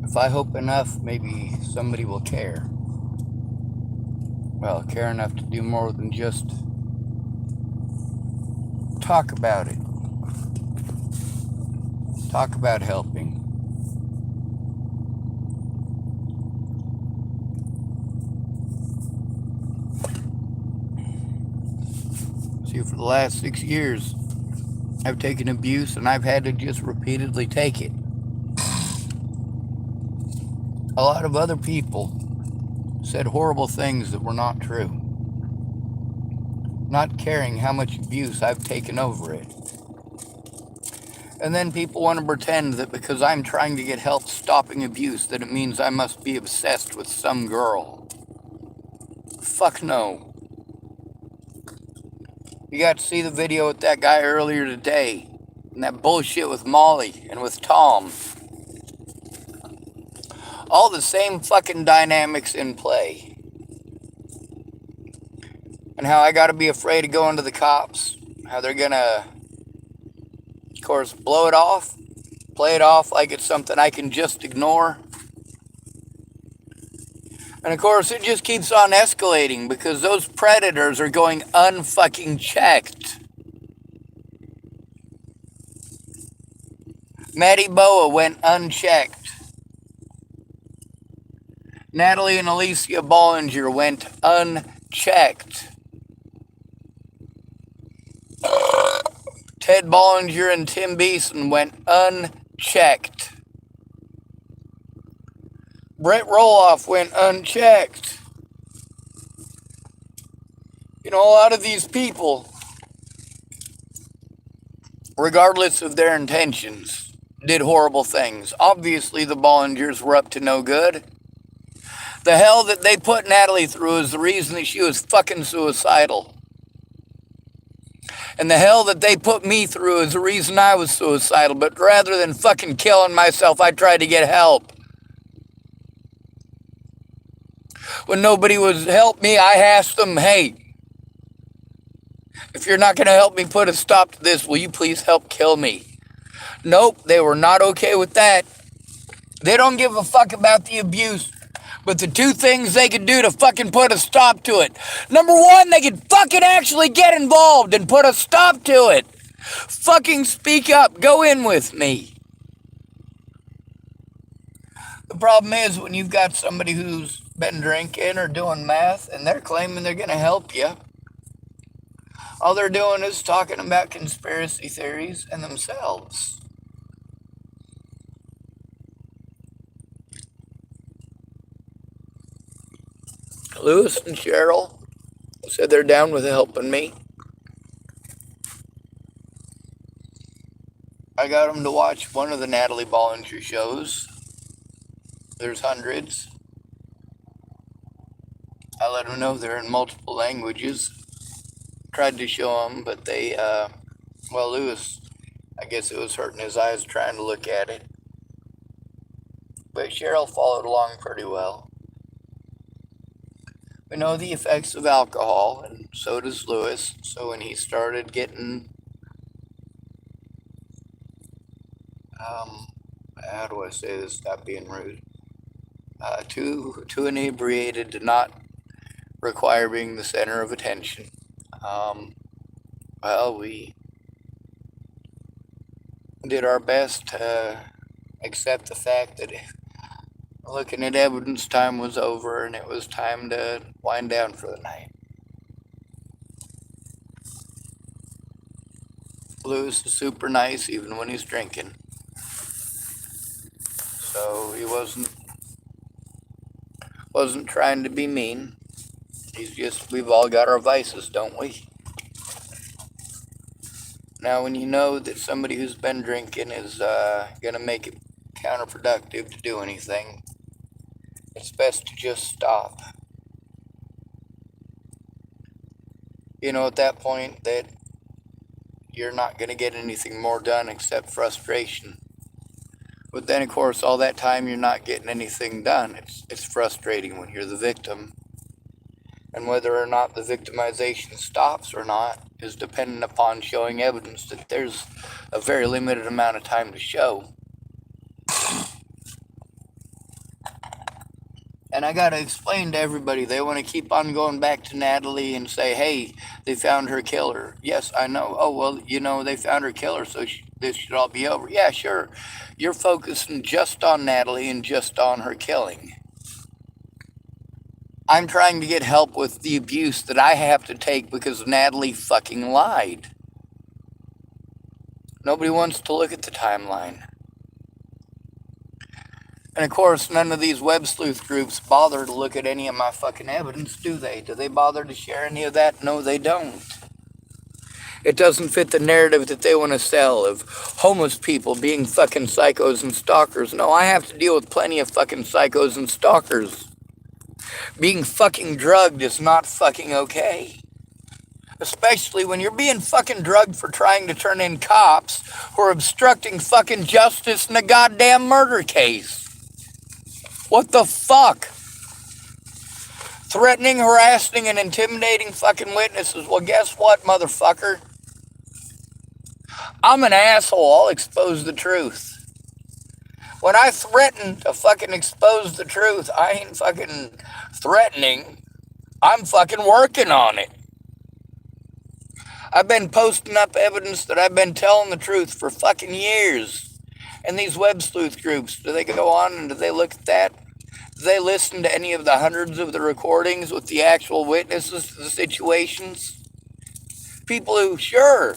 If I hope enough, maybe somebody will care. Well, care enough to do more than just talk about it. Talk about helping. See, for the last 6 years, I've taken abuse and I've had to just repeatedly take it. A lot of other people said horrible things that were not true, not caring how much abuse I've taken over it. And then people want to pretend that because I'm trying to get help stopping abuse, that it means I must be obsessed with some girl. Fuck no. You got to see the video with that guy earlier today, and that bullshit with Molly and with Tom. All the same fucking dynamics in play. And how I got to be afraid of going to the cops. How they're gonna, of course, blow it off, play it off like it's something I can just ignore. And of course, it just keeps on escalating because those predators are going unfucking checked. Maddie Boa went unchecked. Natalie and Alicia Bollinger went unchecked. Ted Bollinger and Tim Beeson went unchecked. Brett Roloff went unchecked. You know, a lot of these people, regardless of their intentions, did horrible things. Obviously, the Bollingers were up to no good. The hell that they put Natalie through is the reason that she was fucking suicidal. And the hell that they put me through is the reason I was suicidal. But rather than fucking killing myself, I tried to get help. When nobody would help me, I asked them, hey, if you're not going to help me put a stop to this, will you please help kill me? Nope, they were not okay with that. They don't give a fuck about the abuse. But the two things they could do to fucking put a stop to it. Number one, they could fucking actually get involved and put a stop to it. Fucking speak up. Go in with me. The problem is when you've got somebody who's been drinking or doing meth and they're claiming they're going to help you, all they're doing is talking about conspiracy theories and themselves. Lewis and Cheryl said they're down with helping me. I got them to watch one of the Natalie Bollinger shows. There's hundreds. I let them know they're in multiple languages. Tried to show them, but they, Lewis, I guess it was hurting his eyes trying to look at it. But Cheryl followed along pretty well. We know the effects of alcohol, and so does Lewis. So when he started getting, how do I say this? Stop being rude. Too inebriated to not require being the center of attention. We did our best to accept the fact that looking at evidence, time was over and it was time to wind down for the night. Lewis is super nice even when he's drinking. So he wasn't trying to be mean. He's just, we've all got our vices, don't we? Now, when you know that somebody who's been drinking is going to make it counterproductive to do anything, it's best to just stop. You know, at that point, that you're not going to get anything more done except frustration. But then, of course, all that time you're not getting anything done. It's frustrating when you're the victim. And whether or not the victimization stops or not is dependent upon showing evidence that there's a very limited amount of time to show. And I gotta explain to everybody, they want to keep on going back to Natalie and say, hey, they found her killer. Yes, I know. Oh, well, they found her killer, so this should all be over. Yeah, sure. You're focusing just on Natalie and just on her killing. I'm trying to get help with the abuse that I have to take because Natalie fucking lied. Nobody wants to look at the timeline. And of course, none of these web sleuth groups bother to look at any of my fucking evidence, do they? Do they bother to share any of that? No, they don't. It doesn't fit the narrative that they want to sell of homeless people being fucking psychos and stalkers. No, I have to deal with plenty of fucking psychos and stalkers. Being fucking drugged is not fucking okay. Especially when you're being fucking drugged for trying to turn in cops who are obstructing fucking justice in a goddamn murder case. What the fuck? Threatening, harassing, and intimidating fucking witnesses. Well, guess what, motherfucker? I'm an asshole. I'll expose the truth. When I threaten to fucking expose the truth, I ain't fucking threatening. I'm fucking working on it. I've been posting up evidence that I've been telling the truth for fucking years. And these web sleuth groups, do they go on and do they look at that? Do they listen to any of the hundreds of the recordings with the actual witnesses to the situations? People who, sure,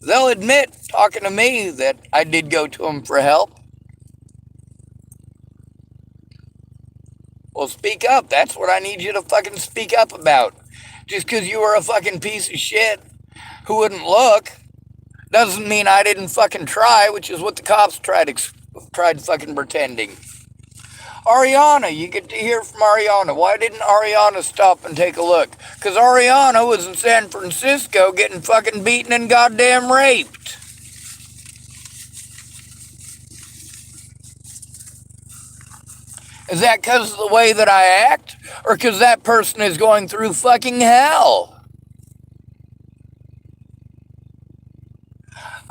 they'll admit, talking to me, that I did go to them for help. Well, speak up. That's what I need you to fucking speak up about. Just because you were a fucking piece of shit who wouldn't look doesn't mean I didn't fucking try, which is what the cops tried fucking pretending. Ariana, you get to hear from Ariana. Why didn't Ariana stop and take a look? Because Ariana was in San Francisco getting fucking beaten and goddamn raped. Is that because of the way that I act? Or because that person is going through fucking hell?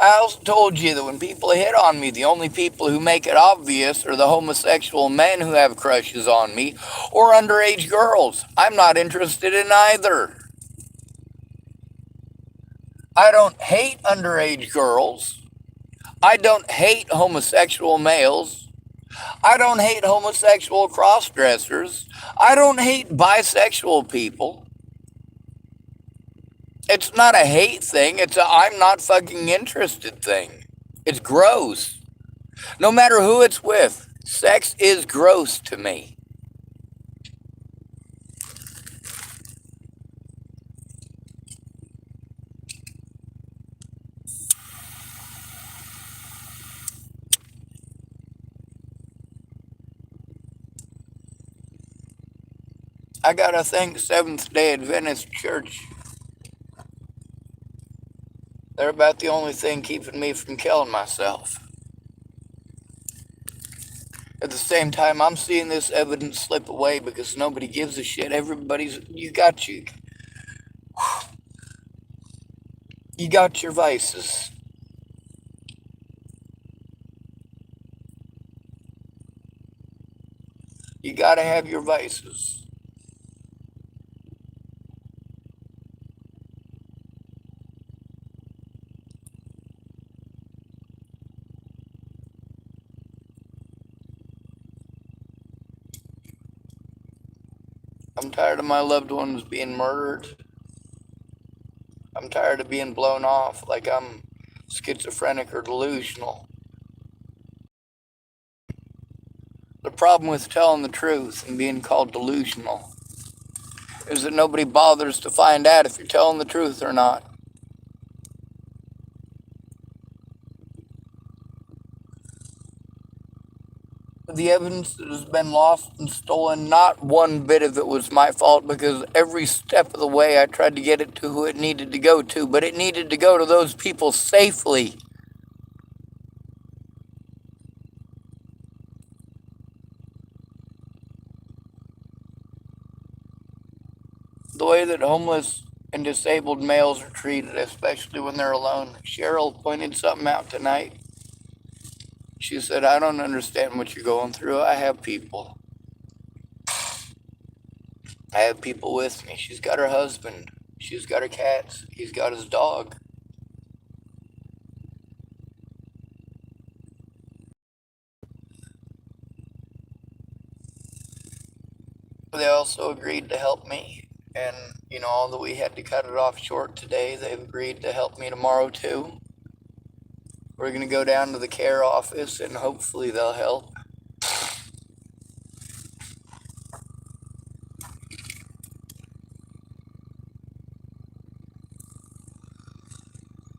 I also told you that when people hit on me, the only people who make it obvious are the homosexual men who have crushes on me or underage girls. I'm not interested in either. I don't hate underage girls. I don't hate homosexual males. I don't hate homosexual cross-dressers. I don't hate bisexual people. It's not a hate thing. It's a I'm not fucking interested thing. It's gross. No matter who it's with, sex is gross to me. I gotta thank Seventh-day Adventist Church. They're about the only thing keeping me from killing myself. At the same time, I'm seeing this evidence slip away because nobody gives a shit. You got your vices. You gotta have your vices. I'm tired of my loved ones being murdered. I'm tired of being blown off like I'm schizophrenic or delusional. The problem with telling the truth and being called delusional is that nobody bothers to find out if you're telling the truth or not. The evidence that has been lost and stolen, not one bit of it was my fault because every step of the way I tried to get it to who it needed to go to, but it needed to go to those people safely. The way that homeless and disabled males are treated, especially when they're alone. Cheryl pointed something out tonight. She said, I don't understand what you're going through. I have people. I have people with me. She's got her husband. She's got her cats. He's got his dog. They also agreed to help me. And, although we had to cut it off short today, they've agreed to help me tomorrow too. We're going to go down to the care office and hopefully they'll help.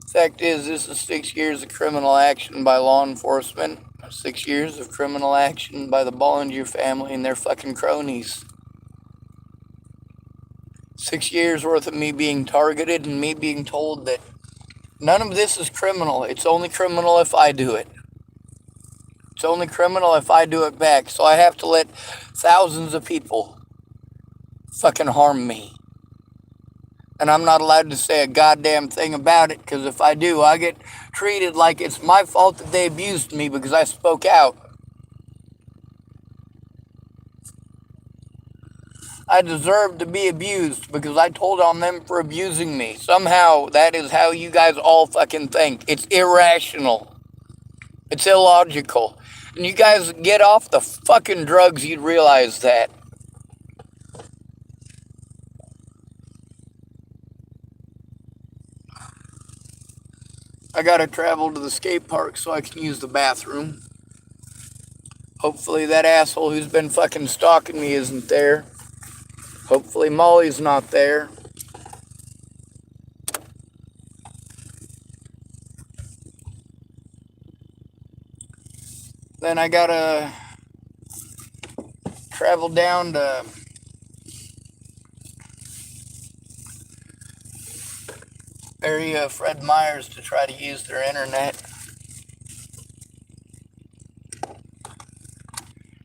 Fact is, this is 6 years of criminal action by law enforcement. 6 years of criminal action by the Bollinger family and their fucking cronies. 6 years worth of me being targeted and me being told that none of this is criminal. It's only criminal if I do it. It's only criminal if I do it back. So I have to let thousands of people fucking harm me. And I'm not allowed to say a goddamn thing about it, because if I do, I get treated like it's my fault that they abused me because I spoke out. I deserve to be abused because I told on them for abusing me. Somehow, that is how you guys all fucking think. It's irrational. It's illogical. And you guys get off the fucking drugs, you'd realize that. I gotta travel to the skate park so I can use the bathroom. Hopefully that asshole who's been fucking stalking me isn't there. Hopefully Molly's not there. Then I gotta travel down to area Fred Meyer's to try to use their internet.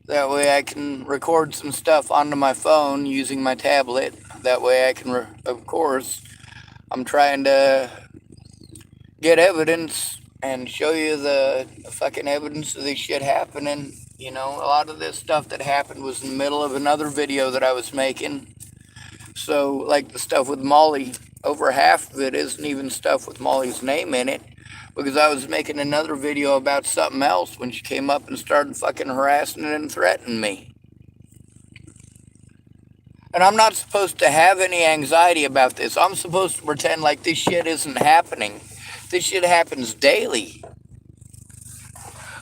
That way I can record some stuff onto my phone using my tablet. That way I can, of course, I'm trying to get evidence and show you the fucking evidence of this shit happening. A lot of this stuff that happened was in the middle of another video that I was making. So, like the stuff with Molly, over half of it isn't even stuff with Molly's name in it, because I was making another video about something else when she came up and started fucking harassing and threatening me. And I'm not supposed to have any anxiety about this. I'm supposed to pretend like this shit isn't happening. This shit happens daily.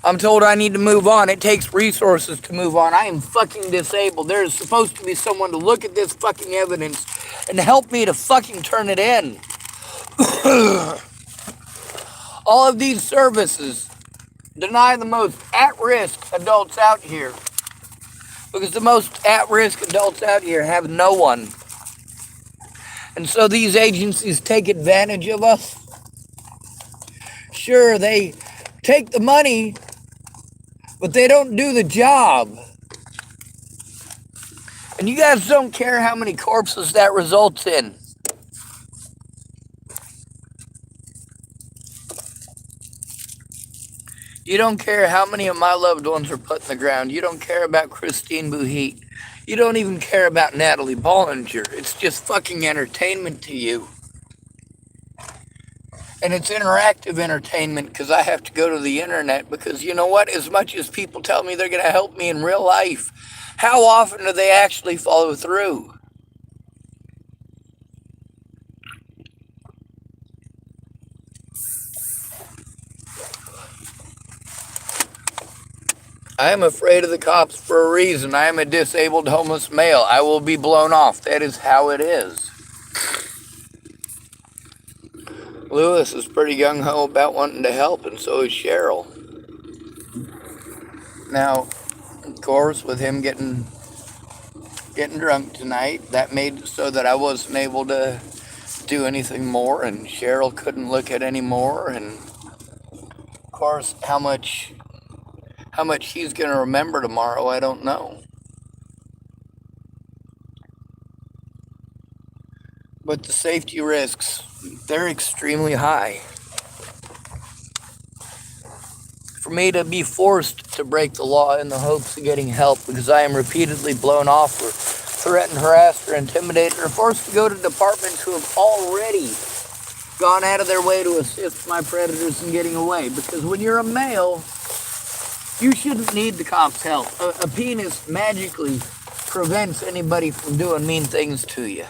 I'm told I need to move on. It takes resources to move on. I am fucking disabled. There is supposed to be someone to look at this fucking evidence and help me to fucking turn it in. All of these services deny the most at-risk adults out here, because the most at-risk adults out here have no one. And so these agencies take advantage of us. Sure, they take the money, but they don't do the job. And you guys don't care how many corpses that results in. You don't care how many of my loved ones are put in the ground. You don't care about Christine Buhit. You don't even care about Natalie Bollinger. It's just fucking entertainment to you. And it's interactive entertainment because I have to go to the internet, because you know what? As much as people tell me they're going to help me in real life, how often do they actually follow through? I am afraid of the cops for a reason. I am a disabled homeless male. I will be blown off. That is how it is. Lewis is pretty gung-ho about wanting to help, and so is Cheryl. Now, of course, with him getting drunk tonight, that made it so that I wasn't able to do anything more, and Cheryl couldn't look at any more, and of course, how much he's going to remember tomorrow, I don't know. But the safety risks, they're extremely high. For me to be forced to break the law in the hopes of getting help, because I am repeatedly blown off for threatened, harassed, or intimidated, or forced to go to departments who have already gone out of their way to assist my predators in getting away. Because when you're a male, you shouldn't need the cops' help. A penis magically prevents anybody from doing mean things to you.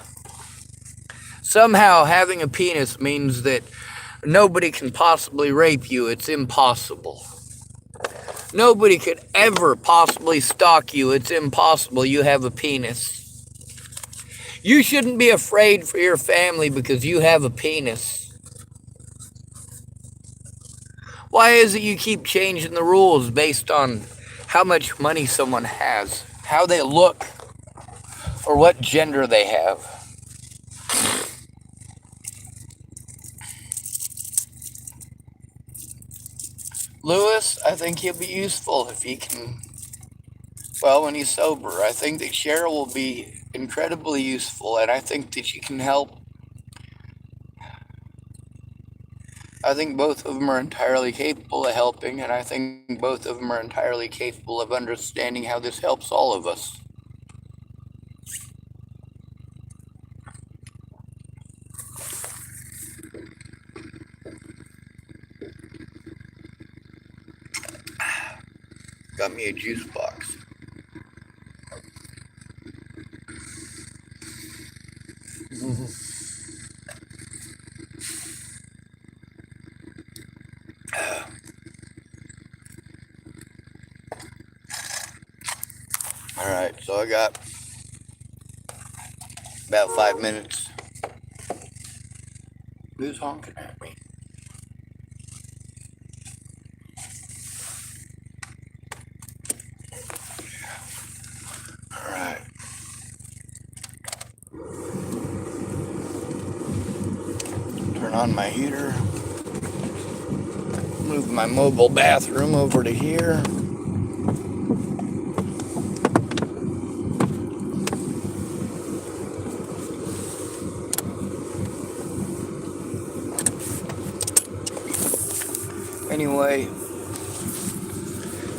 Somehow having a penis means that nobody can possibly rape you. It's impossible. Nobody could ever possibly stalk you. It's impossible. You have a penis. You shouldn't be afraid for your family because you have a penis. Why is it you keep changing the rules based on how much money someone has, how they look, or what gender they have? Lewis, I think he'll be useful if he can, well, when he's sober. I think that Cheryl will be incredibly useful, and I think that she can help. I think both of them are entirely capable of helping, and I think both of them are entirely capable of understanding how this helps all of us. Got me a juice box. All right, so I got about 5 minutes. Who's honking at me? All right. Turn on my heater. Move my mobile bathroom over to here. Anyway,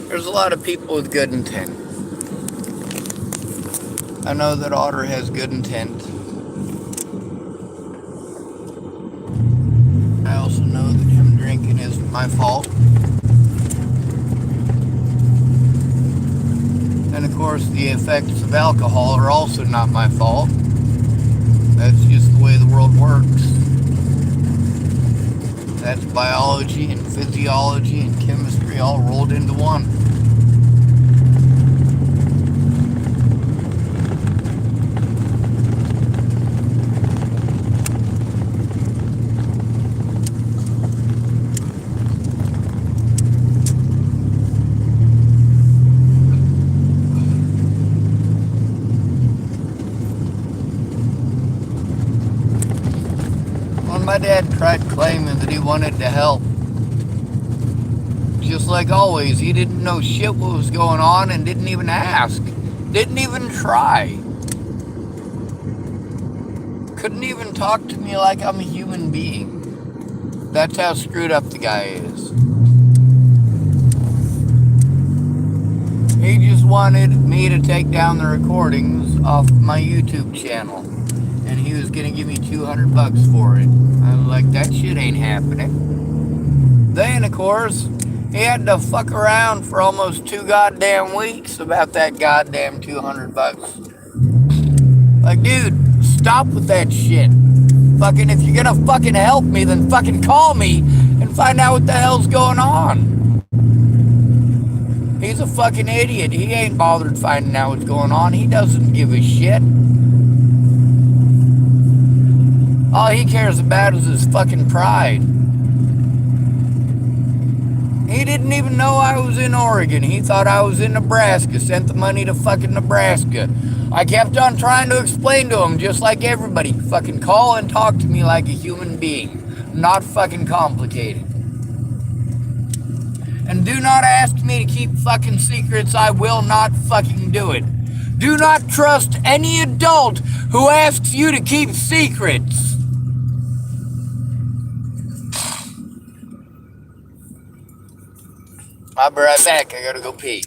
there's a lot of people with good intent. I know that Otter has good intent. I also know that him drinking is my fault. And of course, the effects of alcohol are also not my fault. That's just the way the world works. That's biology and physiology and chemistry all rolled into one. When my dad tried claiming that he wanted to help, just like always, he didn't know shit what was going on and didn't even ask. Didn't even try. Couldn't even talk to me like I'm a human being. That's how screwed up the guy is. He just wanted me to take down the recordings off my YouTube channel. And he was gonna give me $200 for it. I was like, that shit ain't happening. Then, of course, he had to fuck around for almost 2 goddamn weeks about that goddamn $200. Like, dude, stop with that shit. Fucking, if you're gonna fucking help me, then fucking call me and find out what the hell's going on. He's a fucking idiot. He ain't bothered finding out what's going on. He doesn't give a shit. All he cares about is his fucking pride. He didn't even know I was in Oregon. He thought I was in Nebraska. Sent the money to fucking Nebraska. I kept on trying to explain to him, just like everybody. Fucking call and talk to me like a human being. Not fucking complicated. And do not ask me to keep fucking secrets. I will not fucking do it. Do not trust any adult who asks you to keep secrets. I'll be right back. I gotta go pee.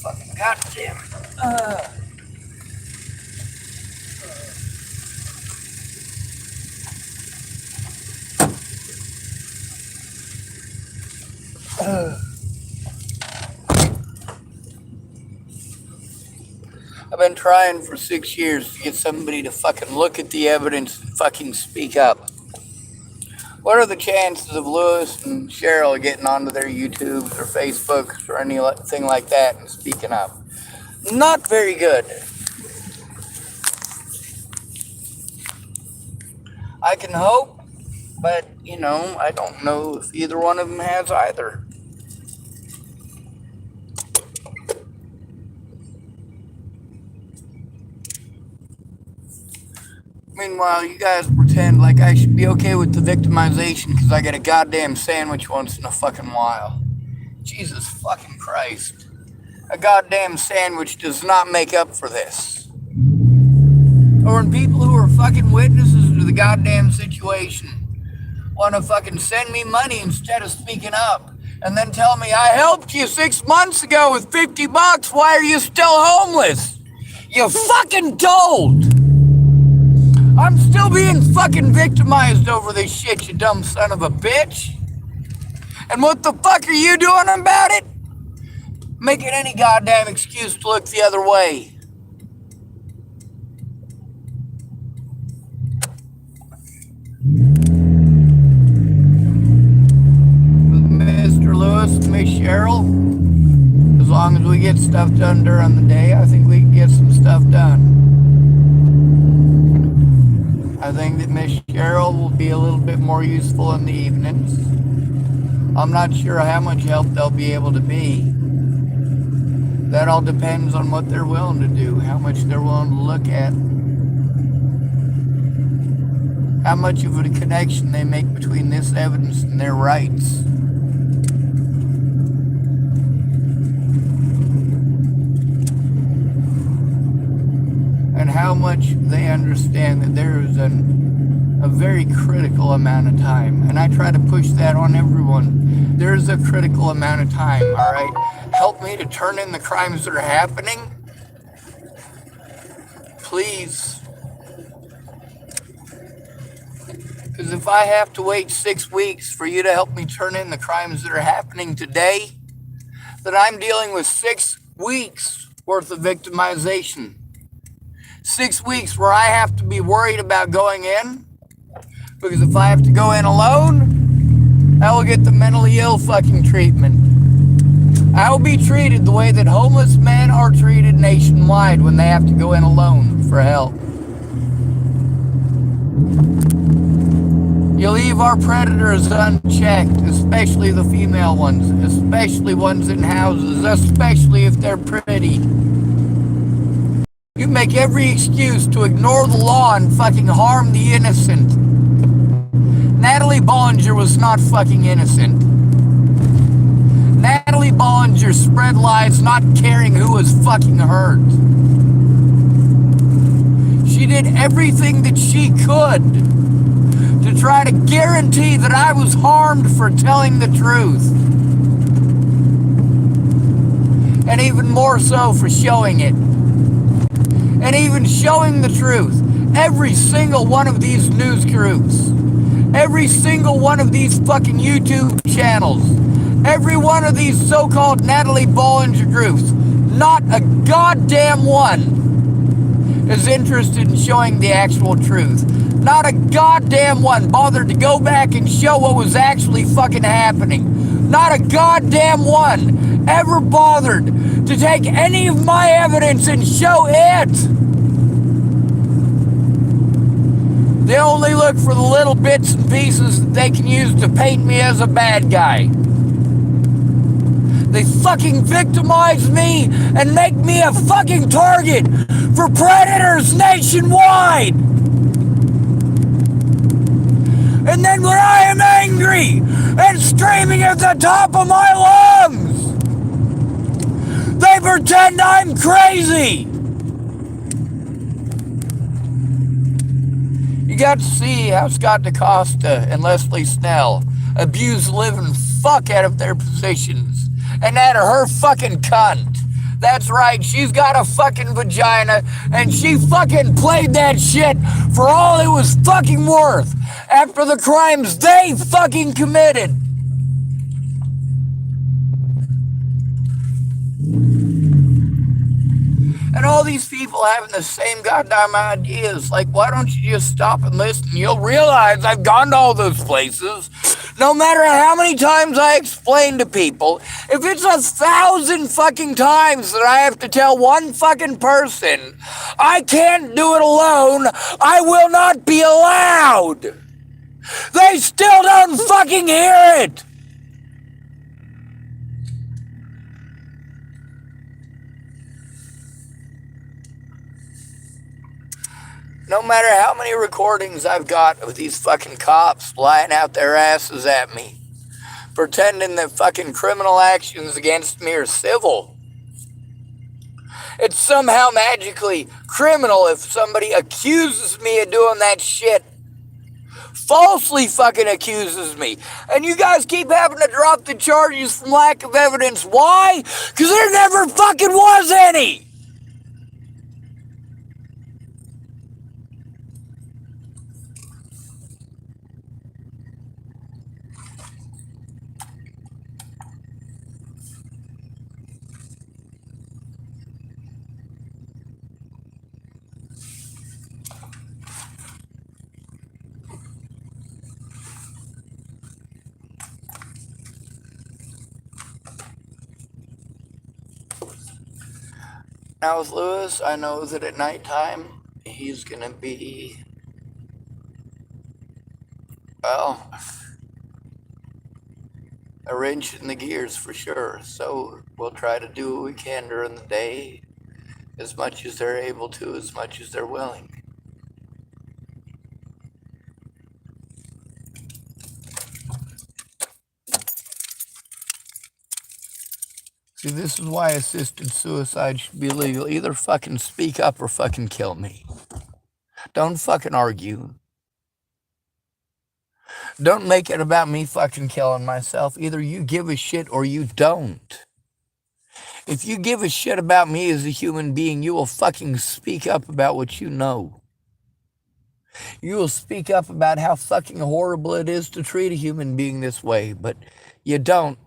Fucking goddamn it. I've been trying for 6 years to get somebody to fucking look at the evidence and fucking speak up. What are the chances of Lewis and Cheryl getting onto their YouTubes or Facebooks or anything like that and speaking up? Not very good. I can hope, but, I don't know if either one of them has either. Meanwhile, you guys pretend like I should be okay with the victimization because I get a goddamn sandwich once in a fucking while. Jesus fucking Christ. A goddamn sandwich does not make up for this. Or when people who are fucking witnesses to the goddamn situation want to fucking send me money instead of speaking up and then tell me, I helped you 6 months ago with $50, why are you still homeless? You fucking told! I'm still being fucking victimized over this shit, you dumb son of a bitch. And what the fuck are you doing about it? Making any goddamn excuse to look the other way. Mr. Lewis and Miss Cheryl, as long as we get stuff done during the day, I think we can get some stuff done. I think that Miss Cheryl will be a little bit more useful in the evenings. I'm not sure how much help they'll be able to be. That all depends on what they're willing to do, how much they're willing to look at, how much of a connection they make between this evidence and their rights. And how much they understand that there is a very critical amount of time. And I try to push that on everyone. There's a critical amount of time, all right? Help me to turn in the crimes that are happening. Please. Because if I have to wait 6 weeks for you to help me turn in the crimes that are happening today, then I'm dealing with 6 weeks worth of victimization. 6 weeks where I have to be worried about going in, because if I have to go in alone, I will get the mentally ill fucking treatment. I will be treated the way that homeless men are treated nationwide when they have to go in alone for help. You leave our predators unchecked, especially the female ones, especially ones in houses, especially if they're pretty. You make every excuse to ignore the law and fucking harm the innocent. Natalie Bollinger was not fucking innocent. Natalie Bollinger spread lies not caring who was fucking hurt. She did everything that she could to try to guarantee that I was harmed for telling the truth. And even more so for showing it. And even showing the truth. Every single one of these news groups, every single one of these fucking YouTube channels, every one of these so-called Natalie Bollinger groups, not a goddamn one is interested in showing the actual truth. Not a goddamn one bothered to go back and show what was actually fucking happening. Not a goddamn one ever bothered to take any of my evidence and show it. They only look for the little bits and pieces that they can use to paint me as a bad guy. They fucking victimize me and make me a fucking target for predators nationwide. And then when I am angry and screaming at the top of my lungs, they pretend I'm crazy. You got to see how Scott DaCosta and Leslie Snell abuse the living fuck out of their positions. And that her fucking cunt. That's right, she's got a fucking vagina, and she fucking played that shit for all it was fucking worth after the crimes they fucking committed. And all these people having the same goddamn ideas. Like, why don't you just stop and listen? You'll realize I've gone to all those places. No matter how many times I explain to people, if it's 1,000 fucking times that I have to tell one fucking person, I can't do it alone, I will not be allowed. They still don't fucking hear it. No matter how many recordings I've got of these fucking cops lying out their asses at me, pretending that fucking criminal actions against me are civil. It's somehow magically criminal if somebody accuses me of doing that shit. Falsely fucking accuses me. And you guys keep having to drop the charges from lack of evidence. Why? Because there never fucking was any. Now with Lewis, I know that at nighttime, he's gonna be, well, a wrench in the gears for sure. So we'll try to do what we can during the day, as much as they're able to, as much as they're willing. See, this is why assisted suicide should be legal. Either fucking speak up or fucking kill me. Don't fucking argue. Don't make it about me fucking killing myself. Either you give a shit or you don't. If you give a shit about me as a human being, you will fucking speak up about what you know. You will speak up about how fucking horrible it is to treat a human being this way, but you don't.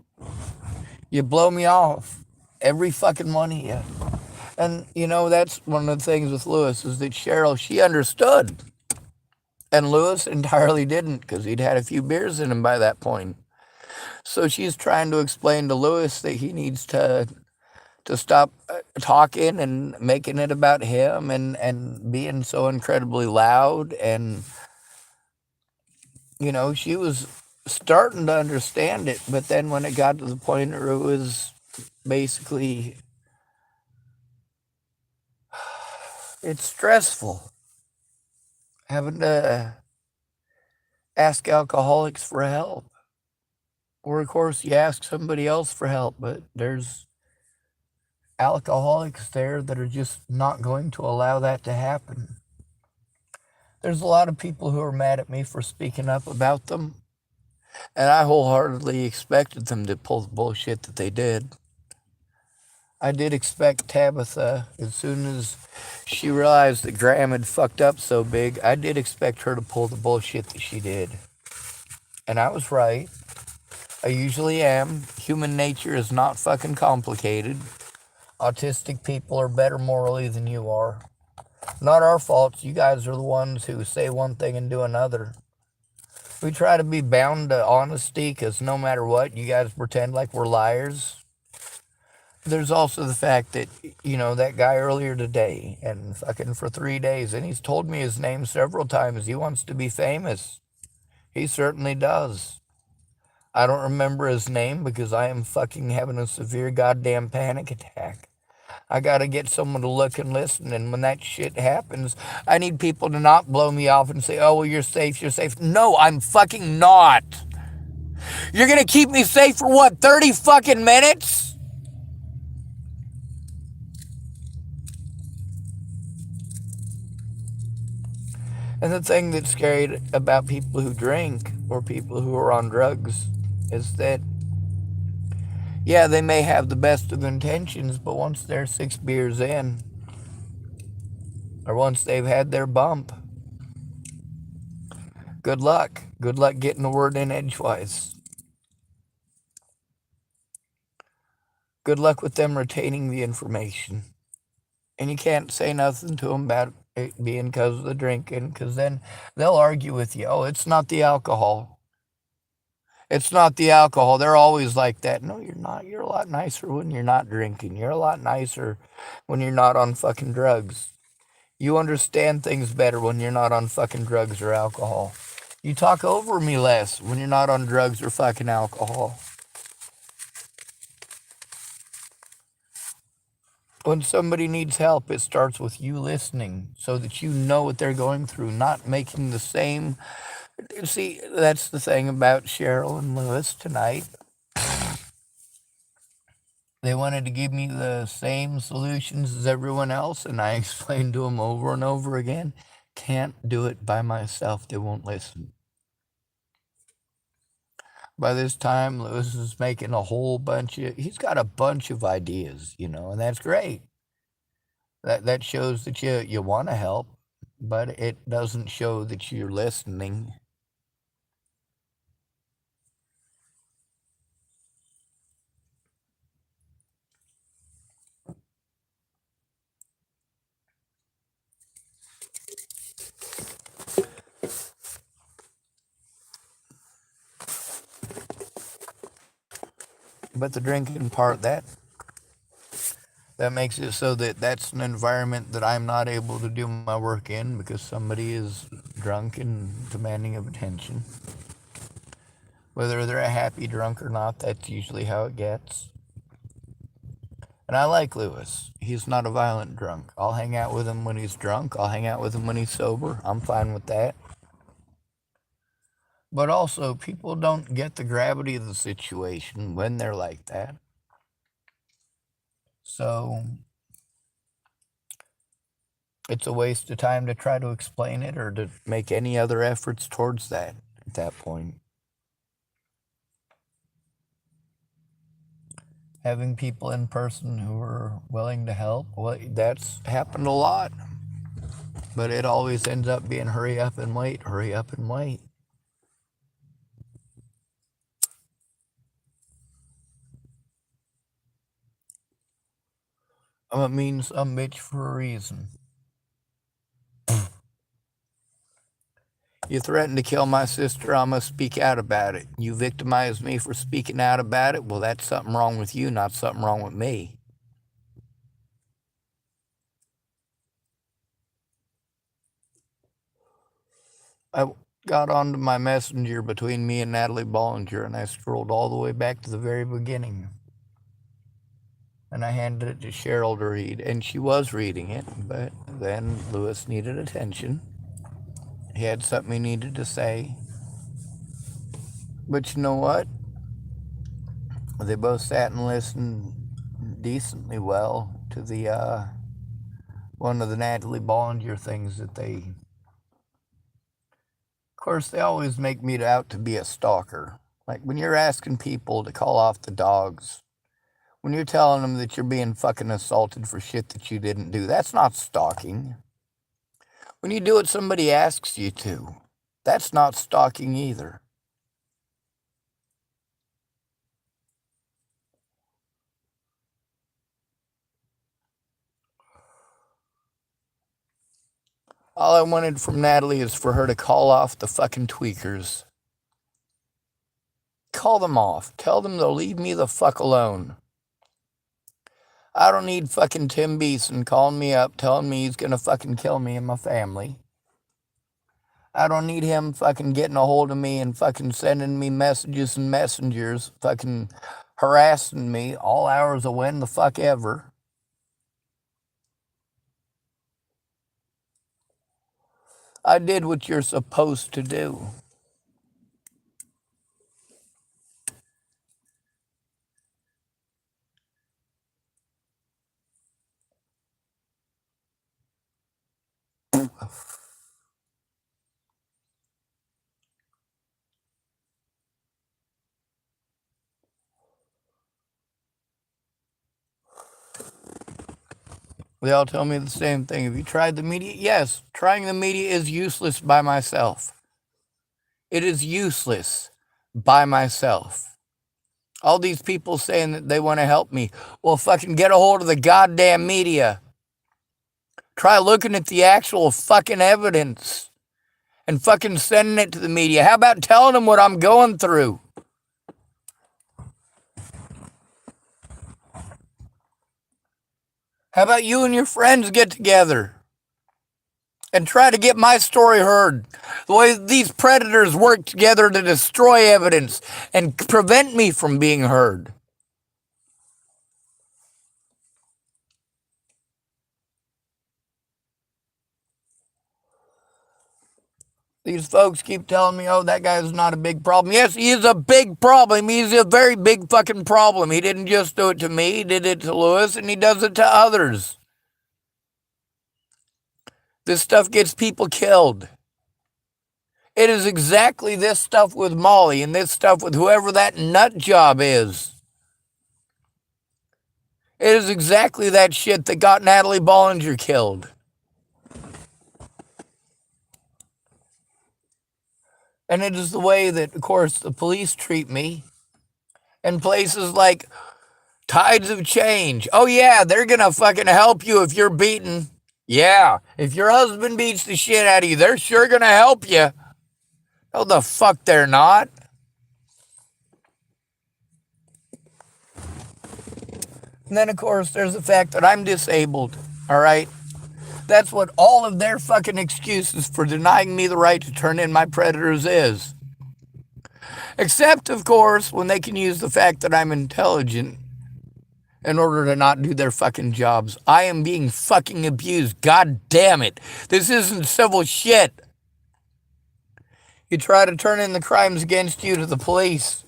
You blow me off. Every fucking one of you. And, you know, that's one of the things with Lewis, is that Cheryl, she understood. And Lewis entirely didn't, because he'd had a few beers in him by that point. So she's trying to explain to Lewis that he needs to stop talking and making it about him and being so incredibly loud. And, you know, she was starting to understand it, but then when it got to the point where it was basically, it's stressful having to ask alcoholics for help. Or, of course, you ask somebody else for help, but there's alcoholics there that are just not going to allow that to happen. There's a lot of people who are mad at me for speaking up about them, and I wholeheartedly expected them to pull the bullshit that they did. I did expect Tabitha, as soon as she realized that Graham had fucked up so big, I did expect her to pull the bullshit that she did. And I was right. I usually am. Human nature is not fucking complicated. Autistic people are better morally than you are. Not our faults. You guys are the ones who say one thing and do another. We try to be bound to honesty because no matter what, you guys pretend like we're liars. There's also the fact that, that guy earlier today and fucking for 3 days, and he's told me his name several times. He wants to be famous. He certainly does. I don't remember his name because I am fucking having a severe goddamn panic attack. I gotta get someone to look and listen, and when that shit happens, I need people to not blow me off and say, oh, well, you're safe, you're safe. No, I'm fucking not. You're gonna keep me safe for what, 30 fucking minutes? And the thing that's scary about people who drink or people who are on drugs is that, yeah, they may have the best of intentions, but once they're 6 beers in, or once they've had their bump, good luck. Good luck getting the word in edgewise. Good luck with them retaining the information. And you can't say nothing to them about it being because of the drinking, because then they'll argue with you. Oh, it's not the alcohol. It's not the alcohol. They're always like that. No, you're not. You're a lot nicer when you're not drinking. You're a lot nicer when you're not on fucking drugs. You understand things better when you're not on fucking drugs or alcohol. You talk over me less when you're not on drugs or fucking alcohol. When somebody needs help, it starts with you listening so that you know what they're going through, not making the same. See, that's the thing about Cheryl and Lewis tonight. They wanted to give me the same solutions as everyone else, and I explained to them over and over again, can't do it by myself. They won't listen. By this time, Lewis is making a whole bunch of, he's got a bunch of ideas, and that's great. That shows that you want to help, but it doesn't show that you're listening. But the drinking part, that makes it so that that's an environment that I'm not able to do my work in because somebody is drunk and demanding of attention. Whether they're a happy drunk or not, that's usually how it gets. And I like Lewis. He's not a violent drunk. I'll hang out with him when he's drunk. I'll hang out with him when he's sober. I'm fine with that. But also, people don't get the gravity of the situation when they're like that. So it's a waste of time to try to explain it or to make any other efforts towards that at that point. Having people in person who are willing to help, well, that's happened a lot. But it always ends up being hurry up and wait, hurry up and wait. I'm a mean some bitch for a reason. You threatened to kill my sister, I'm going to speak out about it. You victimized me for speaking out about it. Well, that's something wrong with you, not something wrong with me. I got onto my messenger between me and Natalie Bollinger, and I scrolled all the way back to the very beginning. And I handed it to Cheryl to read, and she was reading it, but then Lewis needed attention. He had something he needed to say. But you know what? They both sat and listened decently well to the one of the Natalie Bollinger things that they. Of course, they always make me out to be a stalker. Like when you're asking people to call off the dogs, when you're telling them that you're being fucking assaulted for shit that you didn't do, that's not stalking. When you do what somebody asks you to, that's not stalking either. All I wanted from Natalie is for her to call off the fucking tweakers. Call them off. Tell them to leave me the fuck alone. I don't need fucking Tim Beeson calling me up, telling me he's gonna fucking kill me and my family. I don't need him fucking getting a hold of me and fucking sending me messages and messengers, fucking harassing me all hours of when the fuck ever. I did what you're supposed to do. They all tell me the same thing. Have you tried the media? Yes, trying the media is useless by myself. It is useless by myself. All these people saying that they want to help me. Well, fucking get a hold of the goddamn media. Try looking at the actual fucking evidence and fucking sending it to the media. How about telling them what I'm going through? How about you and your friends get together and try to get my story heard? The way these predators work together to destroy evidence and prevent me from being heard. These folks keep telling me, oh, that guy's not a big problem. Yes, he is a big problem. He's a very big fucking problem. He didn't just do it to me, he did it to Lewis, and he does it to others. This stuff gets people killed. It is exactly this stuff with Molly and this stuff with whoever that nut job is. It is exactly that shit that got Natalie Bollinger killed. And it is the way that, of course, the police treat me. And places like Tides of Change. Oh, yeah, they're going to fucking help you if you're beaten. Yeah, if your husband beats the shit out of you, they're sure going to help you. No, the fuck they're not. And then, of course, there's the fact that I'm disabled, all right? That's what all of their fucking excuses for denying me the right to turn in my predators is. Except, of course, when they can use the fact that I'm intelligent in order to not do their fucking jobs. I am being fucking abused. God damn it. This isn't civil shit. You try to turn in the crimes against you to the police,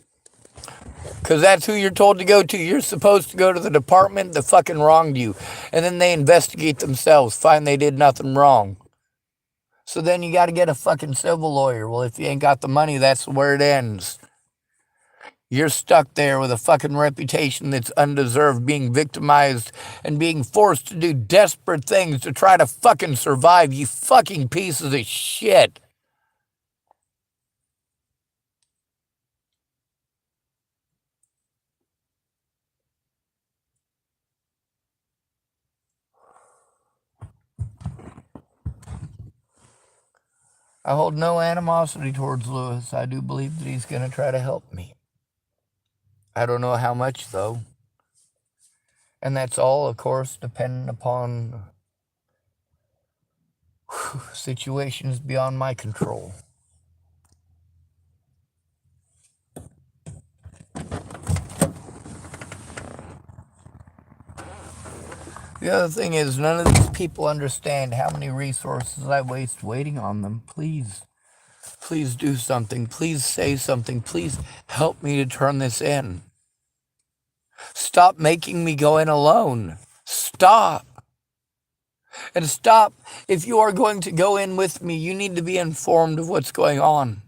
because that's who you're told to go to. You're supposed to go to the department that fucking wronged you. And then they investigate themselves, find they did nothing wrong. So then you got to get a fucking civil lawyer. Well, if you ain't got the money, that's where it ends. You're stuck there with a fucking reputation that's undeserved, being victimized and being forced to do desperate things to try to fucking survive, you fucking pieces of shit. I hold no animosity towards Lewis. I do believe that he's going to try to help me. I don't know how much, though. And that's all, of course, dependent upon situations beyond my control. The other thing is, none of these people understand how many resources I waste waiting on them. Please do something. Please say something. Please help me to turn this in. Stop making me go in alone. Stop. And stop. If you are going to go in with me, you need to be informed of what's going on.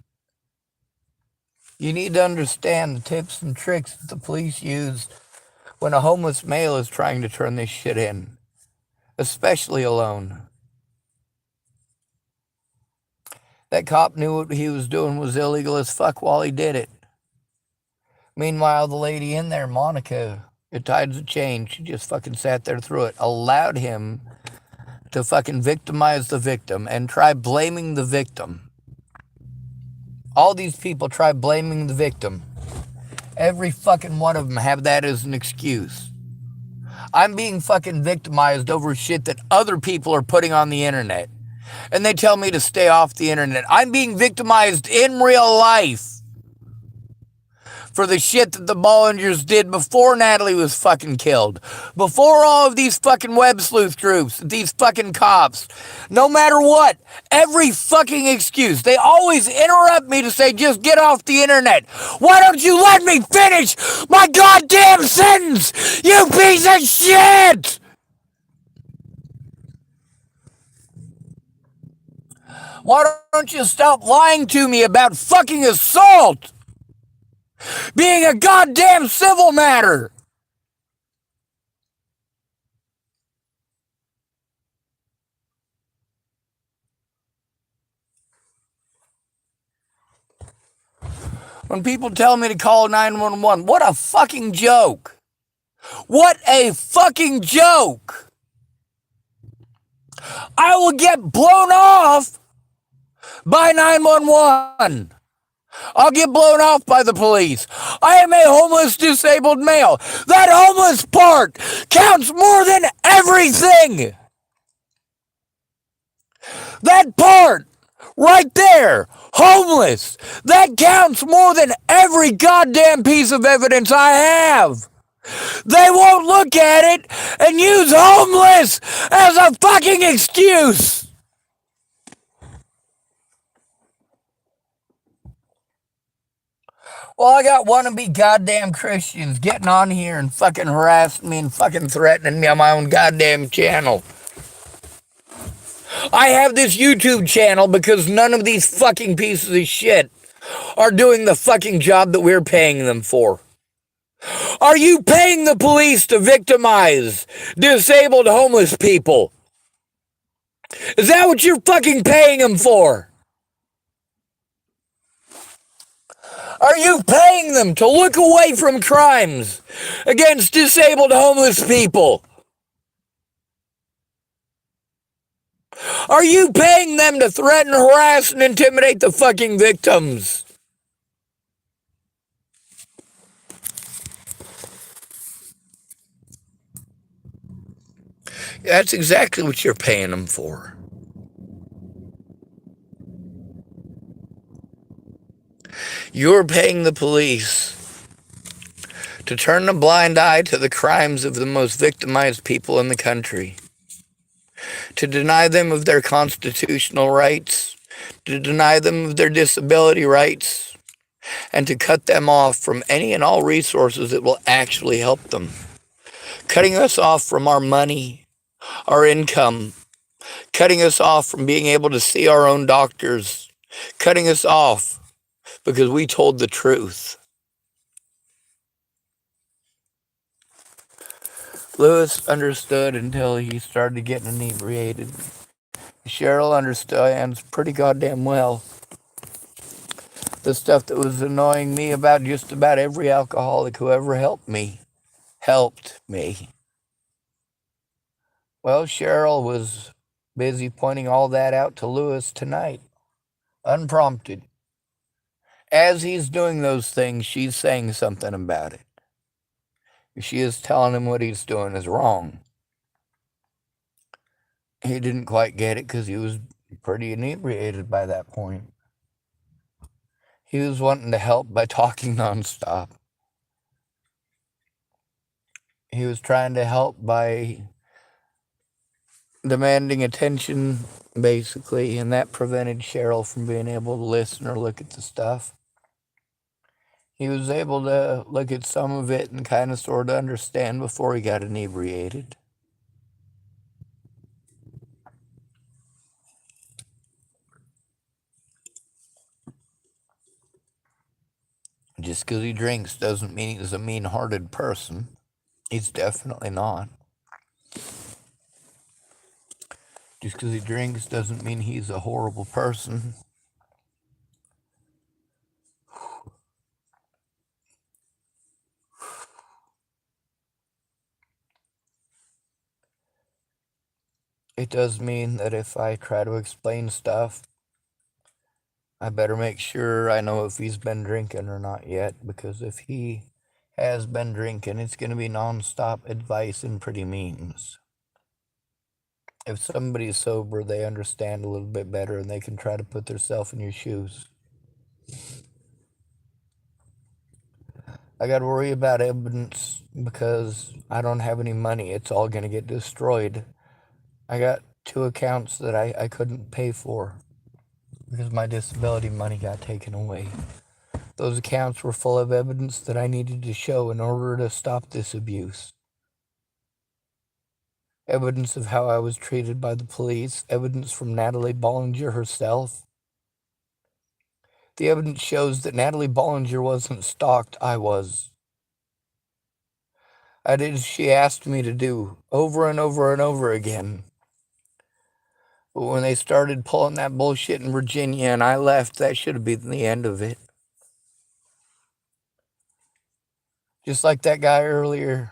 You need to understand the tips and tricks that the police use when a homeless male is trying to turn this shit in, especially alone. That cop knew what he was doing was illegal as fuck while he did it. Meanwhile, the lady in there, Monica, at Tides of Change, she just fucking sat there through it, allowed him to fucking victimize the victim and try blaming the victim. All these people try blaming the victim. Every fucking one of them have that as an excuse. I'm being fucking victimized over shit that other people are putting on the internet. And they tell me to stay off the internet. I'm being victimized in real life for the shit that the Bollingers did before Natalie was fucking killed. Before all of these fucking web sleuth groups, these fucking cops. No matter what, every fucking excuse. They always interrupt me to say, just get off the internet. Why don't you let me finish my goddamn sentence, you piece of shit? Why don't you stop lying to me about fucking assault being a goddamn civil matter? When people tell me to call 911, what a fucking joke. What a fucking joke. I will get blown off by 911. I'll get blown off by the police. I am a homeless, disabled male. That homeless part counts more than everything. That part right there, homeless, that counts more than every goddamn piece of evidence I have. They won't look at it and use homeless as a fucking excuse. Well, I got wannabe goddamn Christians getting on here and fucking harassing me and fucking threatening me on my own goddamn channel. I have this YouTube channel because none of these fucking pieces of shit are doing the fucking job that we're paying them for. Are you paying the police to victimize disabled homeless people? Is that what you're fucking paying them for? Are you paying them to look away from crimes against disabled homeless people? Are you paying them to threaten, harass, and intimidate the fucking victims? That's exactly what you're paying them for. You're paying the police to turn a blind eye to the crimes of the most victimized people in the country, to deny them of their constitutional rights, to deny them of their disability rights, and to cut them off from any and all resources that will actually help them. Cutting us off from our money, our income, cutting us off from being able to see our own doctors, cutting us off because we told the truth. Lewis understood until he started getting inebriated. Cheryl understands pretty goddamn well the stuff that was annoying me about just about every alcoholic who ever helped me. Well, Cheryl was busy pointing all that out to Lewis tonight, unprompted. As he's doing those things, she's saying something about it. She is telling him what he's doing is wrong. He didn't quite get it because he was pretty inebriated by that point. He was wanting to help by talking nonstop. He was trying to help by demanding attention, basically, and that prevented Cheryl from being able to listen or look at the stuff. He was able to look at some of it and kind of sort of understand before he got inebriated. Just because he drinks doesn't mean he's a mean-hearted person. He's definitely not. Just because he drinks doesn't mean he's a horrible person. it does mean that if I try to explain stuff, I better make sure I know if he's been drinking or not yet, because if he has been drinking, it's going to be nonstop advice and pretty means. If somebody's sober, they understand a little bit better and they can try to put themselves in your shoes. I got to worry about evidence because I don't have any money. It's all going to get destroyed. I got 2 accounts that I couldn't pay for because my disability money got taken away. Those accounts were full of evidence that I needed to show in order to stop this abuse. Evidence of how I was treated by the police, evidence from Natalie Bollinger herself. The evidence shows that Natalie Bollinger wasn't stalked, I was. I did as she asked me to do, over and over and over again. But when they started pulling that bullshit in Virginia and I left, that should have been the end of it. Just like that guy earlier.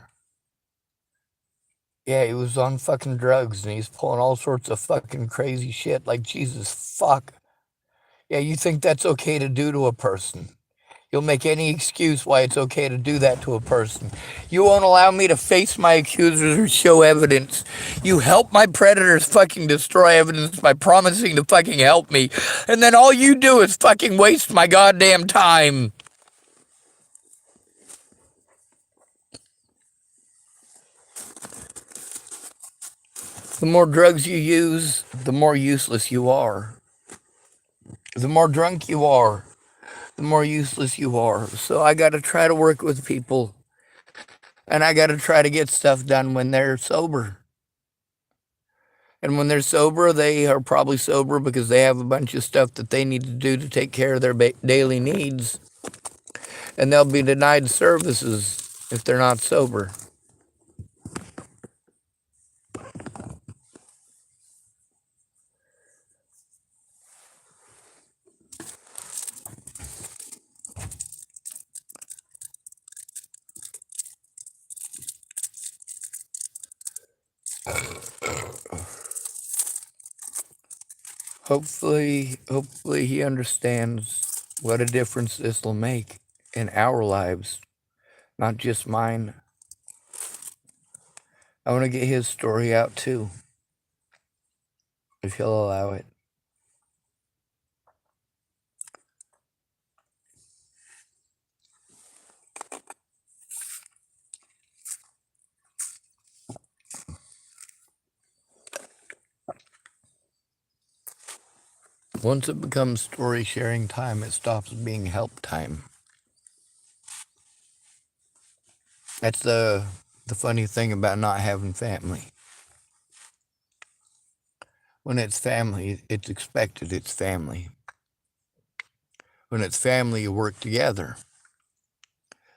Yeah, he was on fucking drugs and he's pulling all sorts of fucking crazy shit like Jesus fuck. Yeah, you think that's okay to do to a person. You'll make any excuse why it's okay to do that to a person. You won't allow me to face my accusers or show evidence. You help my predators fucking destroy evidence by promising to fucking help me. And then all you do is fucking waste my goddamn time. The more drugs you use, the more useless you are. The more drunk you are, the more useless you are. So I got to try to work with people. And I got to try to get stuff done when they're sober. And when they're sober, they are probably sober because they have a bunch of stuff that they need to do to take care of their daily needs. And they'll be denied services if they're not sober. Hopefully he understands what a difference this will make in our lives, not just mine. I want to get his story out too, if he'll allow it. Once it becomes story sharing time, it stops being help time. That's the funny thing about not having family. When it's family, it's expected it's family. When it's family, you work together.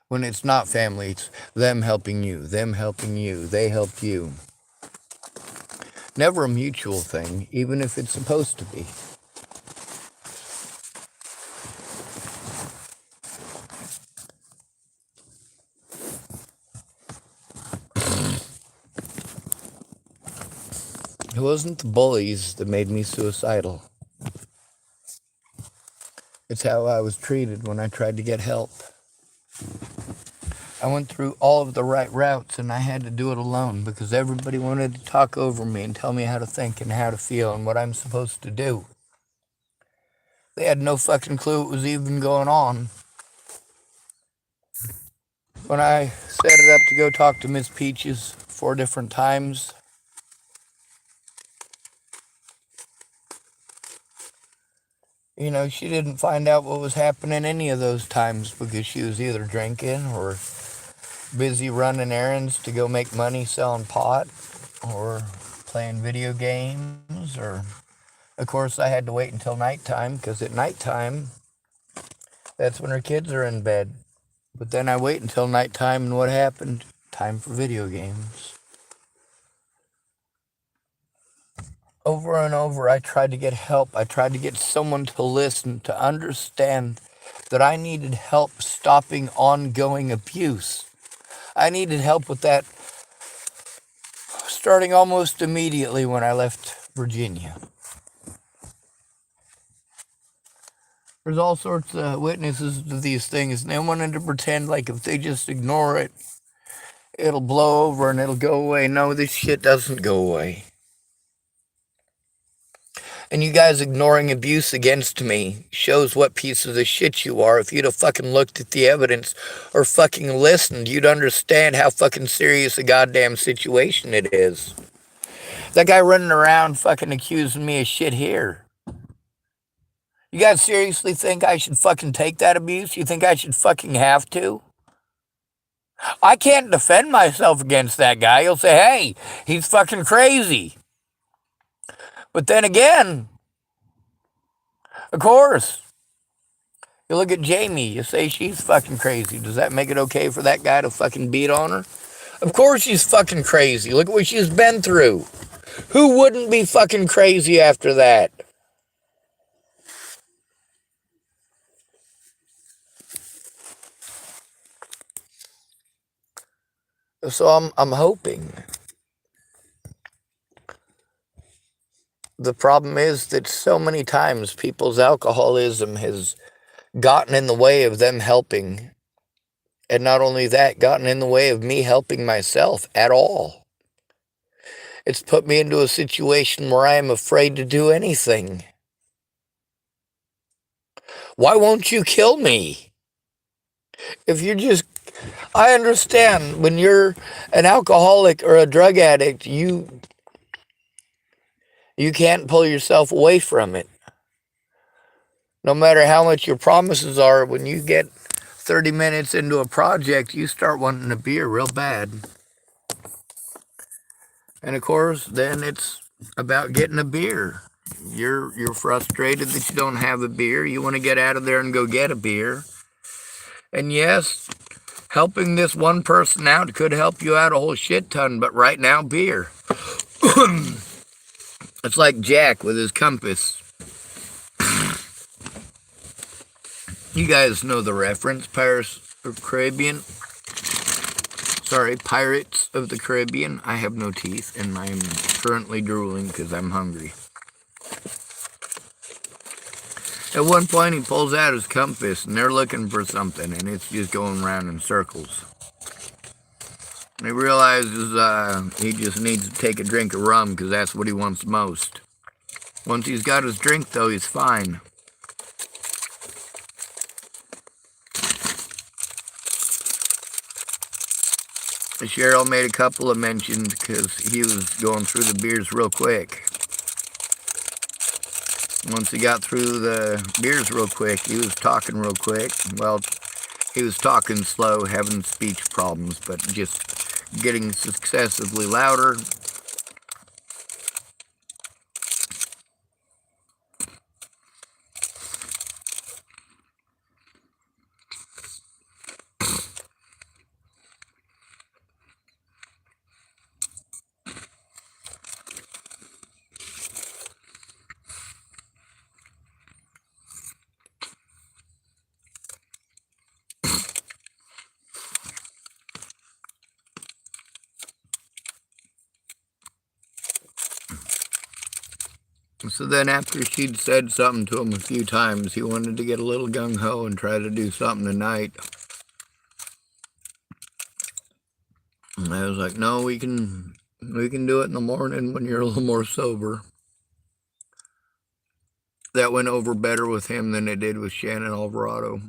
When it's not family, it's them helping you, they help you. Never a mutual thing, even if it's supposed to be. It wasn't the bullies that made me suicidal. It's how I was treated when I tried to get help. I went through all of the right routes and I had to do it alone because everybody wanted to talk over me and tell me how to think and how to feel and what I'm supposed to do. They had no fucking clue what was even going on. When I set it up to go talk to Miss Peaches 4 different times, you know, she didn't find out what was happening any of those times because she was either drinking or busy running errands to go make money selling pot or playing video games. Or, of course, I had to wait until nighttime because at nighttime, that's when her kids are in bed. But then I wait until nighttime, and what happened? Time for video games. Over and over, I tried to get help. I tried to get someone to listen, to understand that I needed help stopping ongoing abuse. I needed help with that starting almost immediately when I left Virginia. There's all sorts of witnesses to these things, and they wanted to pretend like if they just ignore it, it'll blow over and it'll go away. No, this shit doesn't go away. And you guys ignoring abuse against me shows what pieces of shit you are. If you'd have fucking looked at the evidence or fucking listened, you'd understand how fucking serious a goddamn situation it is. That guy running around fucking accusing me of shit here. You guys seriously think I should fucking take that abuse? You think I should fucking have to? I can't defend myself against that guy. He'll say, hey, he's fucking crazy. But then again, of course, you look at Jamie, you say she's fucking crazy. Does that make it okay for that guy to fucking beat on her? Of course she's fucking crazy. Look at what she's been through. Who wouldn't be fucking crazy after that? So I'm hoping. The problem is that so many times people's alcoholism has gotten in the way of them helping. And not only that, gotten in the way of me helping myself at all. It's put me into a situation where I am afraid to do anything. Why won't you kill me? If you're just, I understand when you're an alcoholic or a drug addict, you can't pull yourself away from it. No matter how much your promises are, when you get 30 minutes into a project, you start wanting a beer real bad. And of course, then it's about getting a beer. You're frustrated that you don't have a beer. You want to get out of there and go get a beer. And yes, helping this one person out could help you out a whole shit ton, but right now, beer. It's like Jack with his compass. You guys know the reference, Pirates of the Caribbean. Sorry, Pirates of the Caribbean. I have no teeth, and I am currently drooling because I'm hungry. At one point, he pulls out his compass, and they're looking for something, and it's just going around in circles. And he realizes he just needs to take a drink of rum because that's what he wants most. Once he's got his drink, though, he's fine. Cheryl made a couple of mentions because he was going through the beers real quick. Once he got through the beers real quick, he was talking real quick. Well, he was talking slow, having speech problems, but just getting successively louder. So then after she'd said something to him a few times, he wanted to get a little gung-ho and try to do something tonight. And I was like, no, we can do it in the morning when you're a little more sober. That went over better with him than it did with Shannon Alvarado.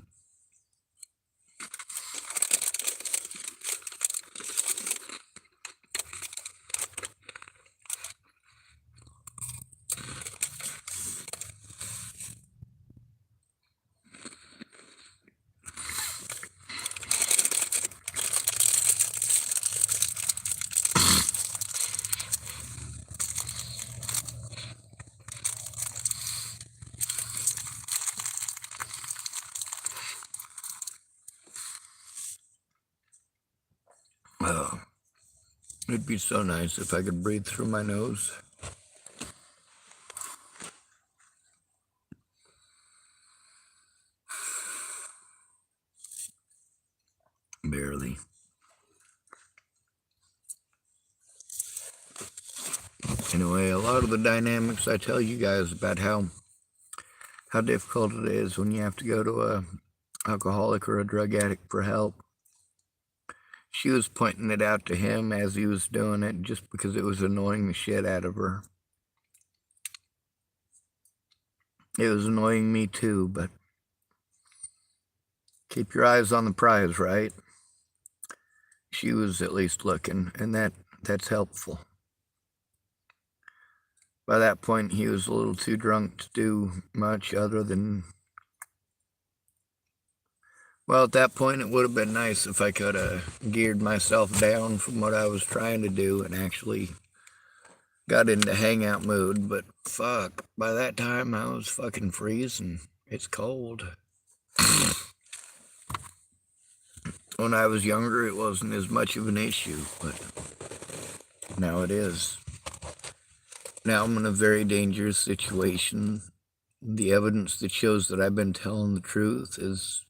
It'd be so nice if I could breathe through my nose. Barely. Anyway, a lot of the dynamics I tell you guys about how difficult it is when you have to go to a alcoholic or a drug addict for help. She was pointing it out to him as he was doing it just because it was annoying the shit out of her. It was annoying me too, but keep your eyes on the prize, right? She was at least looking, and that's helpful. By that point, he was a little too drunk to do much other than... Well, at that point, it would have been nice if I could have geared myself down from what I was trying to do and actually got into hangout mode, but fuck, by that time, I was fucking freezing. It's cold. When I was younger, it wasn't as much of an issue, but now it is. Now I'm in a very dangerous situation. The evidence that shows that I've been telling the truth is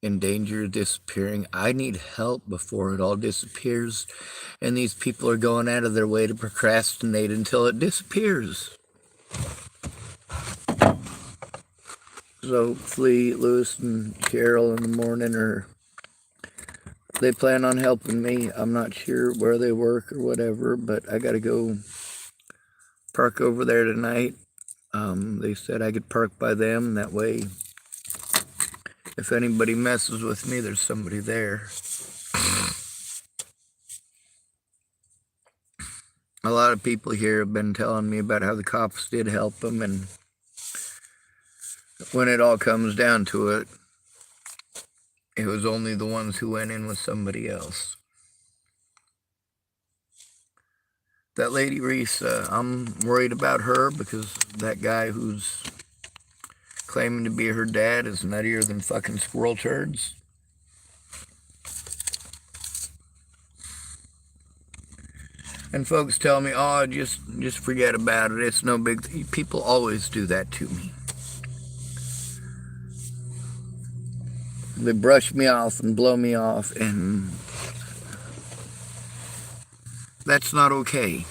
in danger of disappearing. I need help before it all disappears, and these people are going out of their way to procrastinate until it disappears. So hopefully Lewis and Carol in the morning they plan on helping me. I'm not sure where they work or whatever, but I gotta go park over there tonight. They said I could park by them, that way if anybody messes with me, there's somebody there. A lot of people here have been telling me about how the cops did help them, and when it all comes down to it, it was only the ones who went in with somebody else. That lady Reese, I'm worried about her because that guy who's claiming to be her dad is nuttier than fucking squirrel turds. And folks tell me, oh, just forget about it. It's no big thing. People always do that to me. They brush me off and blow me off, and that's not okay.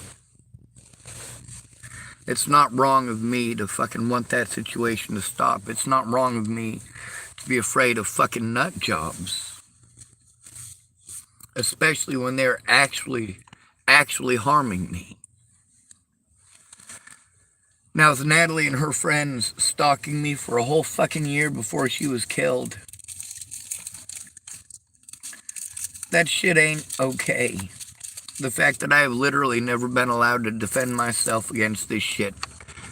It's not wrong of me to fucking want that situation to stop. It's not wrong of me to be afraid of fucking nut jobs. Especially when they're actually harming me. Now, with Natalie and her friends stalking me for a whole fucking year before she was killed, that shit ain't okay. The fact that I have literally never been allowed to defend myself against this shit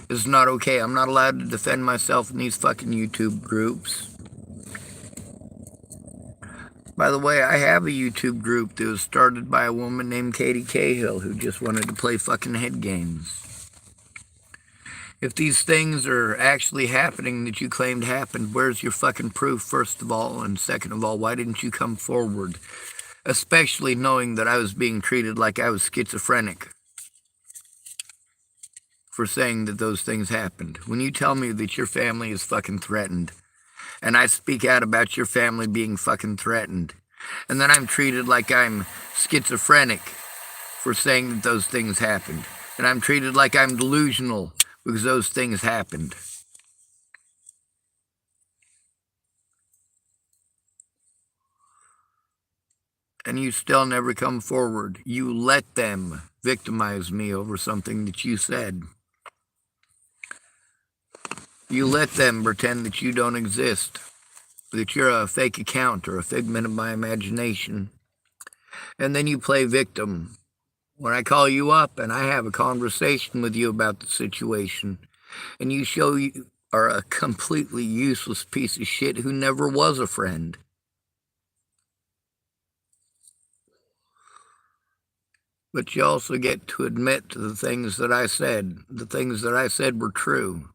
is not okay. I'm not allowed to defend myself in these fucking YouTube groups. By the way, I have a YouTube group that was started by a woman named Katie Cahill who just wanted to play fucking head games. If these things are actually happening that you claimed happened, where's your fucking proof, first of all? And second of all, why didn't you come forward? Especially knowing that I was being treated like I was schizophrenic for saying that those things happened. When you tell me that your family is fucking threatened, and I speak out about your family being fucking threatened, and then I'm treated like I'm schizophrenic for saying that those things happened, and I'm treated like I'm delusional because those things happened. And you still never come forward. You let them victimize me over something that you said. You let them pretend that you don't exist, that you're a fake account or a figment of my imagination. And then you play victim. When I call you up and I have a conversation with you about the situation, and you show you are a completely useless piece of shit who never was a friend. But you also get to admit to the things that I said. The things that I said were true.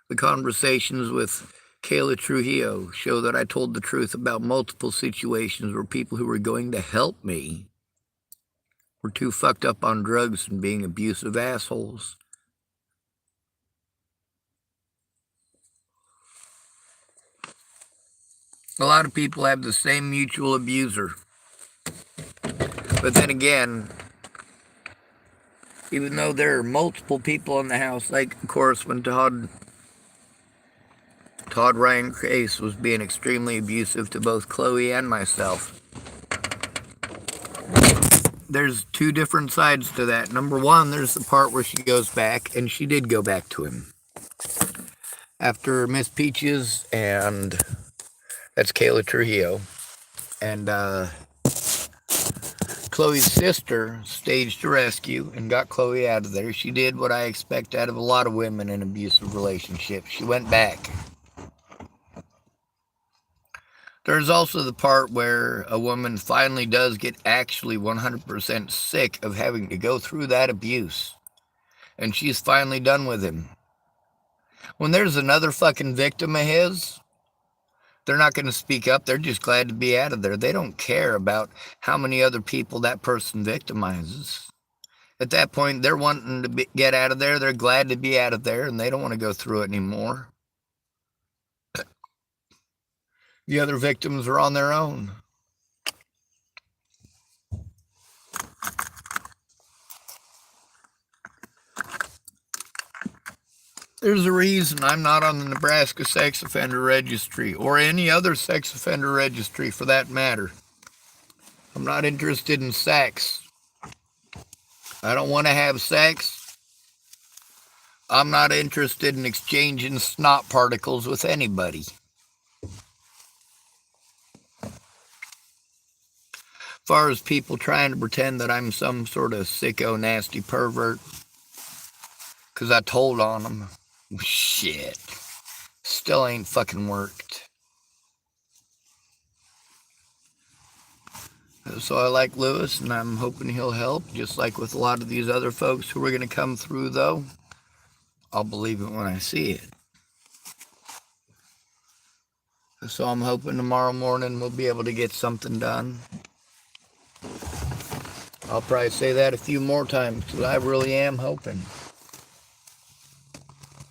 The conversations with Kayla Trujillo show that I told the truth about multiple situations where people who were going to help me were too fucked up on drugs and being abusive assholes. A lot of people have the same mutual abuser. But then again, Even though there are multiple people in the house, like, of course, when Todd Ryan Case was being extremely abusive to both Chloe and myself. There's two different sides to that. Number one, there's the part where she goes back, and she did go back to him. After Miss Peaches, and that's Kayla Trujillo, and Chloe's sister staged a rescue and got Chloe out of there. She did what I expect out of a lot of women in abusive relationships. She went back. There's also the part where a woman finally does get actually 100% sick of having to go through that abuse. And she's finally done with him. When there's another fucking victim of his, they're not going to speak up. They're just glad to be out of there. They don't care about how many other people that person victimizes. At that point, they're wanting to get out of there. They're glad to be out of there, and they don't want to go through it anymore. The other victims are on their own. There's a reason I'm not on the Nebraska Sex Offender Registry, or any other sex offender registry for that matter. I'm not interested in sex. I don't want to have sex. I'm not interested in exchanging snot particles with anybody. As far as people trying to pretend that I'm some sort of sicko, nasty pervert, because I told on them, shit, still ain't fucking worked. So I like Lewis, and I'm hoping he'll help, just like with a lot of these other folks who are going to come through, though. I'll believe it when I see it. So I'm hoping tomorrow morning we'll be able to get something done. I'll probably say that a few more times, because I really am hoping.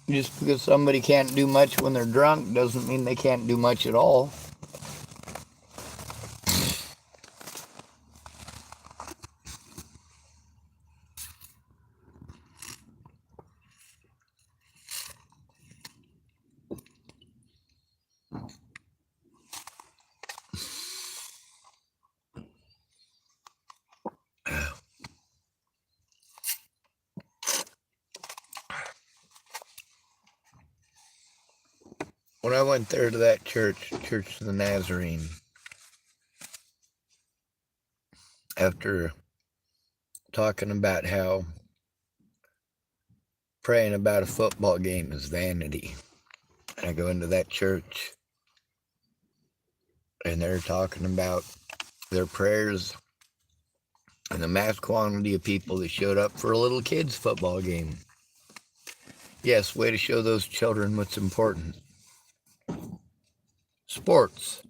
Just because somebody can't do much when they're drunk doesn't mean they can't do much at all. When I went there to that church, Church of the Nazarene, after talking about how praying about a football game is vanity, I go into that church and they're talking about their prayers and the mass quantity of people that showed up for a little kids' football game. Yes, way to show those children what's important. Sports.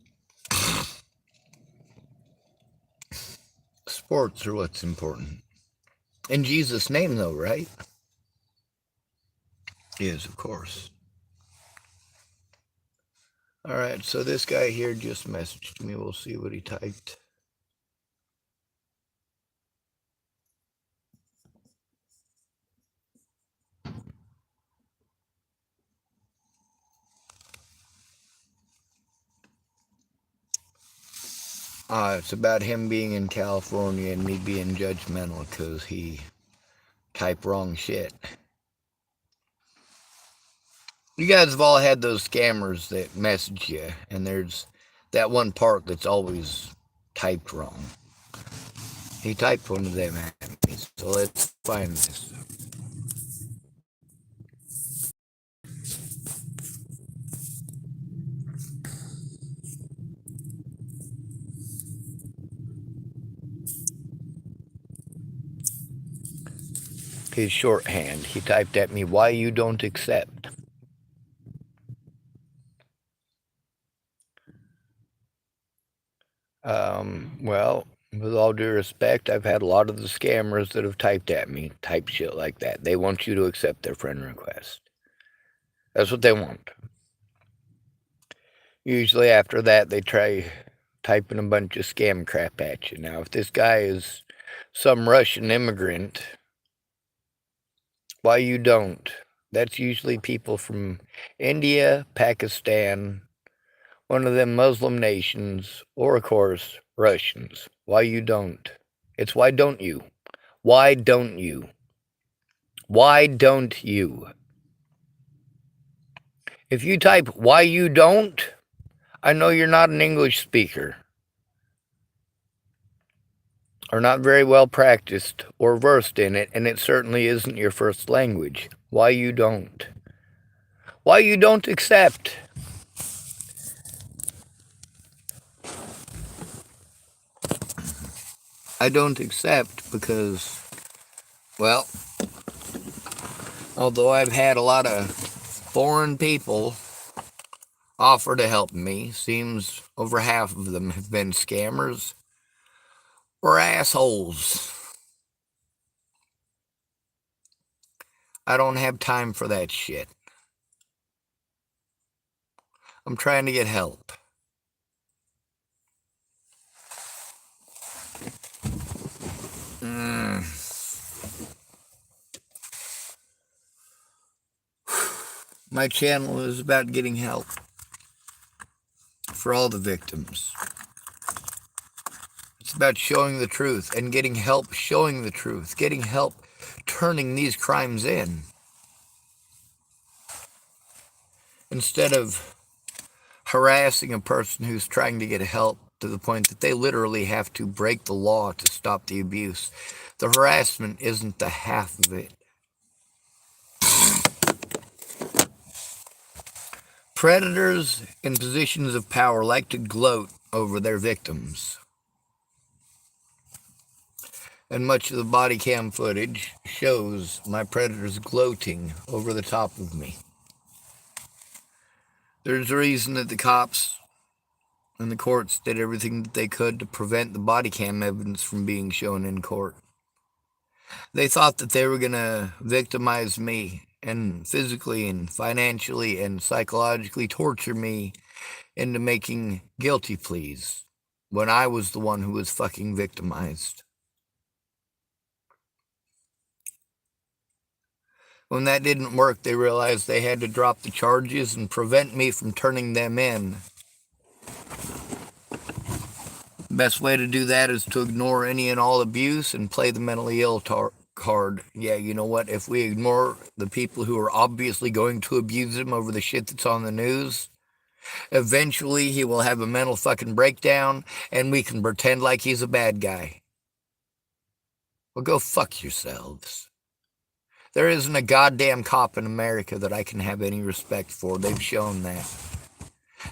Sports are what's important. In Jesus' name, though, right? Yes, of course. Alright, so this guy here just messaged me. We'll see what he typed. It's about him being in California and me being judgmental because he typed wrong shit. You guys have all had those scammers that message you, and there's that one part that's always typed wrong. He typed one of them at me, so let's find this. His shorthand. He typed at me, "Why you don't accept?" Well, with all due respect, I've had a lot of the scammers that have typed at me type shit like that. They want you to accept their friend request. That's what they want. Usually after that, they try typing a bunch of scam crap at you. Now, if this guy is some Russian immigrant Why you don't? That's usually people from India, Pakistan, one of them Muslim nations, or of course, Russians. Why you don't? It's why don't you? Why don't you? Why don't you? If you type why you don't, I know you're not an English speaker, or not very well practiced or versed in it, and it certainly isn't your first language. Why you don't? Why you don't accept? I don't accept because, well, although I've had a lot of foreign people offer to help me, seems over half of them have been scammers or assholes. I don't have time for that shit. I'm trying to get help. My channel is about getting help for all the victims. It's about showing the truth and getting help showing the truth, getting help turning these crimes in. Instead of harassing a person who's trying to get help to the point that they literally have to break the law to stop the abuse. The harassment isn't the half of it. Predators in positions of power like to gloat over their victims. And much of the body cam footage shows my predators gloating over the top of me. There's a reason that the cops and the courts did everything that they could to prevent the body cam evidence from being shown in court. They thought that they were going to victimize me and physically and financially and psychologically torture me into making guilty pleas when I was the one who was fucking victimized. When that didn't work, they realized they had to drop the charges and prevent me from turning them in. Best way to do that is to ignore any and all abuse and play the mentally ill card. Yeah, you know what? If we ignore the people who are obviously going to abuse him over the shit that's on the news, eventually he will have a mental fucking breakdown and we can pretend like he's a bad guy. Well, go fuck yourselves. There isn't a goddamn cop in America that I can have any respect for. They've shown that.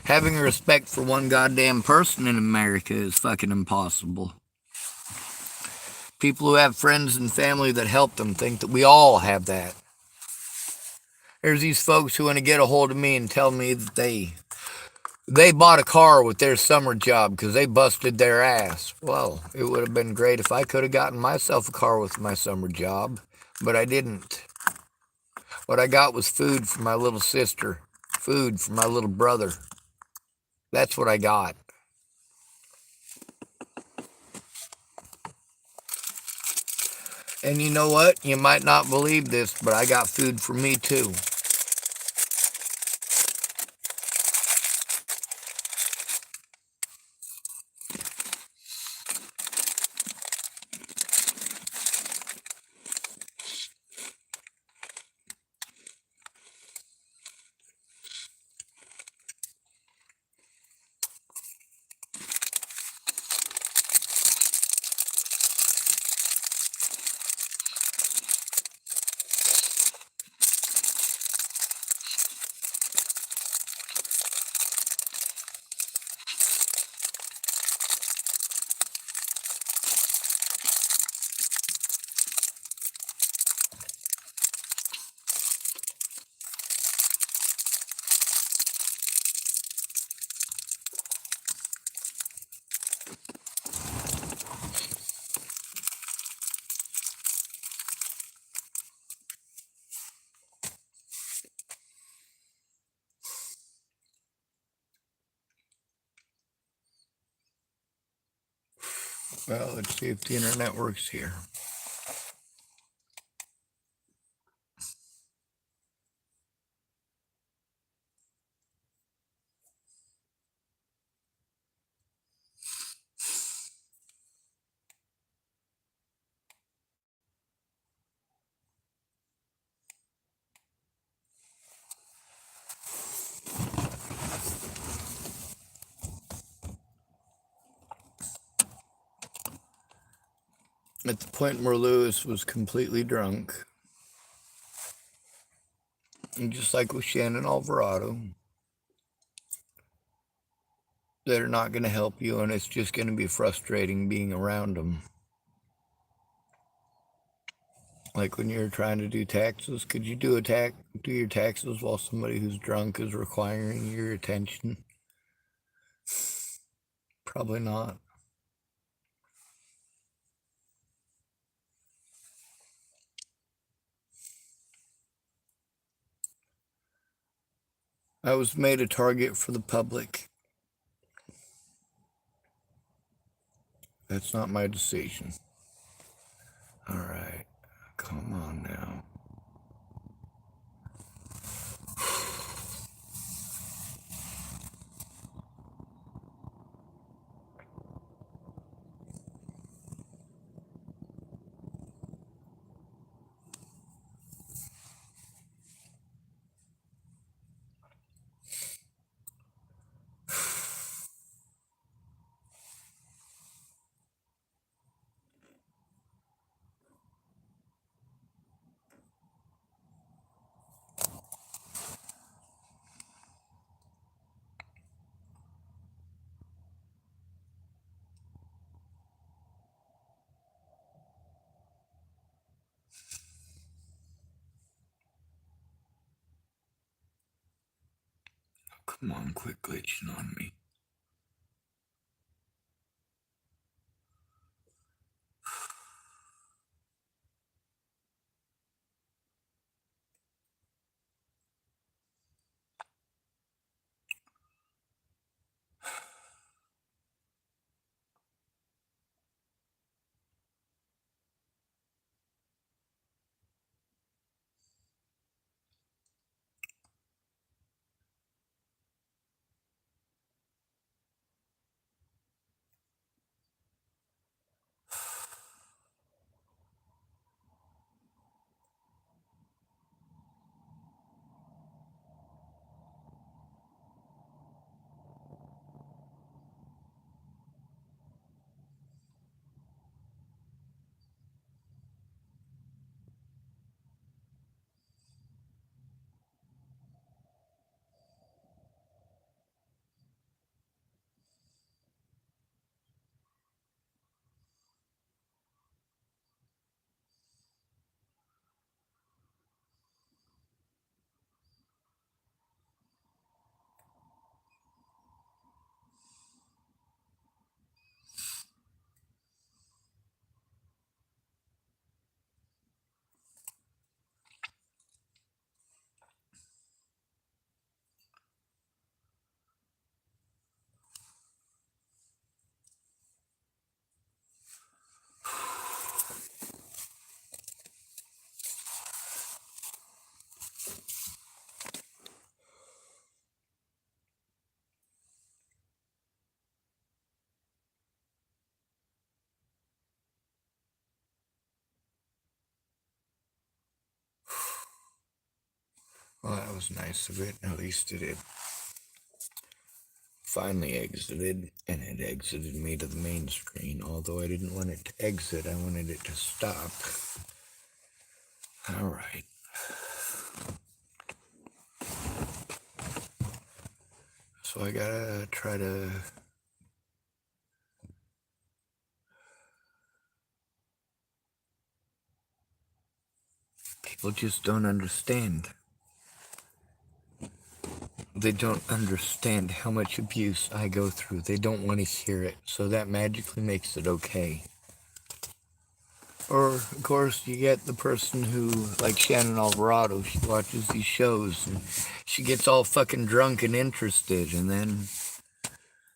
Having respect for one goddamn person in America is fucking impossible. People who have friends and family that help them think that we all have that. There's these folks who want to get a hold of me and tell me that they bought a car with their summer job because they busted their ass. Well, it would have been great if I could have gotten myself a car with my summer job, but I didn't. What I got was food for my little sister, food for my little brother. That's what I got. And you know what? You might not believe this, but I got food for me too. Well, let's see if the internet works here. at the point where Lewis was completely drunk, and just like with Shannon Alvarado, that are not going to help you, and it's just going to be frustrating being around them. Like when you're trying to do taxes, could you do your taxes while somebody who's drunk is requiring your attention? Probably not. I was made a target for the public. That's not my decision. All right, come on now. Come on, quit glitching on me. Well, that was nice of it. At least it had finally exited, and it exited me to the main screen. Although I didn't want it to exit, I wanted it to stop. All right. So I gotta try to people just don't understand. They don't understand how much abuse I go through. They don't want to hear it, so that magically makes it okay. Or, of course, you get the person who, like Shannon Alvarado, she watches these shows and she gets all fucking drunk and interested, and then,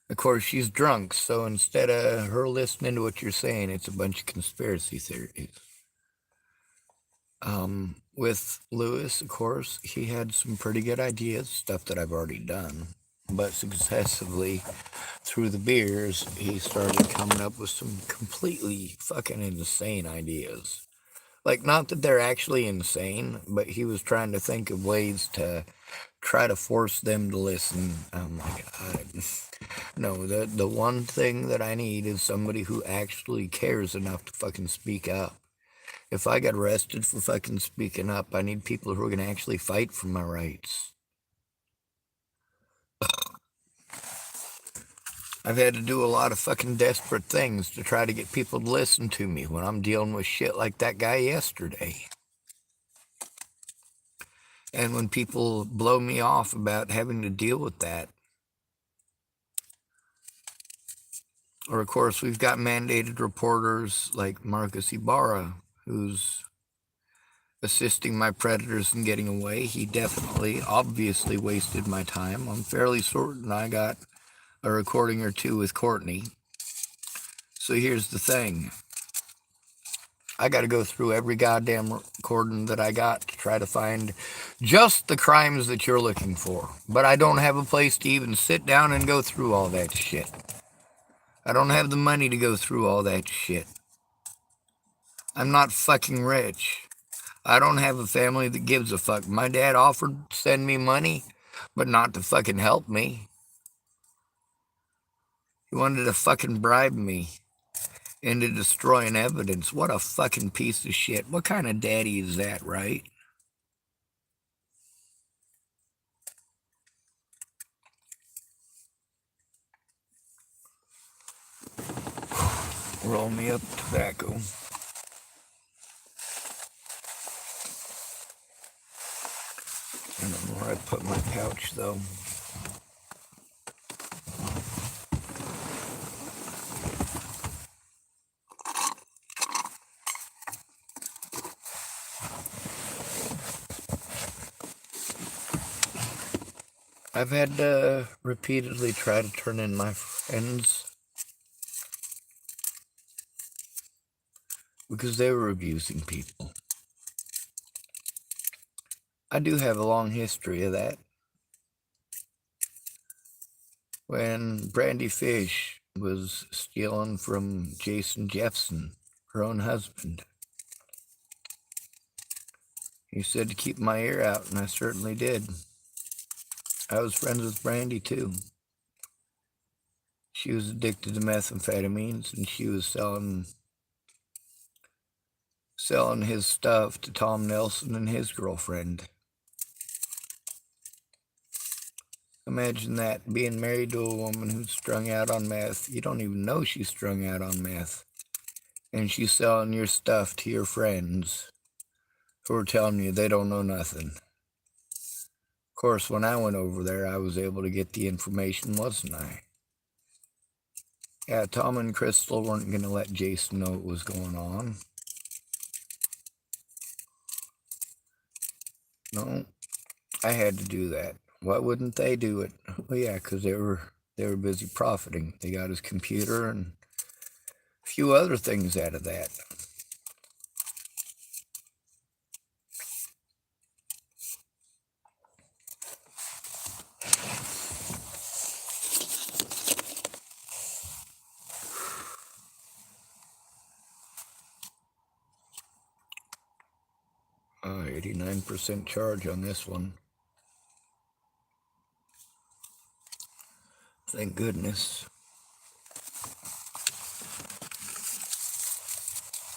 of course, she's drunk, so instead of her listening to what you're saying, it's a bunch of conspiracy theories. With Lewis, of course, he had some pretty good ideas, stuff that I've already done, but successively through the beers, he started coming up with some completely fucking insane ideas. Like, not that they're actually insane, but he was trying to think of ways to try to force them to listen. Oh my God. No, the one thing that I need is somebody who actually cares enough to fucking speak up. If I get arrested for fucking speaking up, I need people who are going to actually fight for my rights. I've had to do a lot of fucking desperate things to try to get people to listen to me when I'm dealing with shit like that guy yesterday. And when people blow me off about having to deal with that, or of course, we've got mandated reporters like Marcus Ibarra, who's assisting my predators in getting away. He definitely, obviously wasted my time. I'm fairly certain I got a recording or two with Courtney. So here's the thing. I got to go through every goddamn recording that I got to try to find just the crimes that you're looking for. But I don't have a place to even sit down and go through all that shit. I don't have the money to go through all that shit. I'm not fucking rich. I don't have a family that gives a fuck. My dad offered to send me money, but not to fucking help me. He wanted to fucking bribe me into destroying evidence. What a fucking piece of shit. What kind of daddy is that, right? Roll me up tobacco. I don't know where I put my pouch, though. I've had to repeatedly try to turn in my friends because they were abusing people. I do have a long history of that. When Brandy Fish was stealing from Jason Jeffson, her own husband, he said to keep my ear out, and I certainly did. I was friends with Brandy, too. She was addicted to methamphetamines, and she was selling his stuff to Tom Nelson and his girlfriend. Imagine that, being married to a woman who's strung out on meth. You don't even know she's strung out on meth. And she's selling your stuff to your friends who are telling you they don't know nothing. Of course, when I went over there, I was able to get the information, wasn't I? Yeah, Tom and Crystal weren't going to let Jason know what was going on. No, I had to do that. Why wouldn't they do it? Well, yeah, because they were busy profiting. They got his computer and a few other things out of that. Oh, 89% charge on this one. Thank goodness.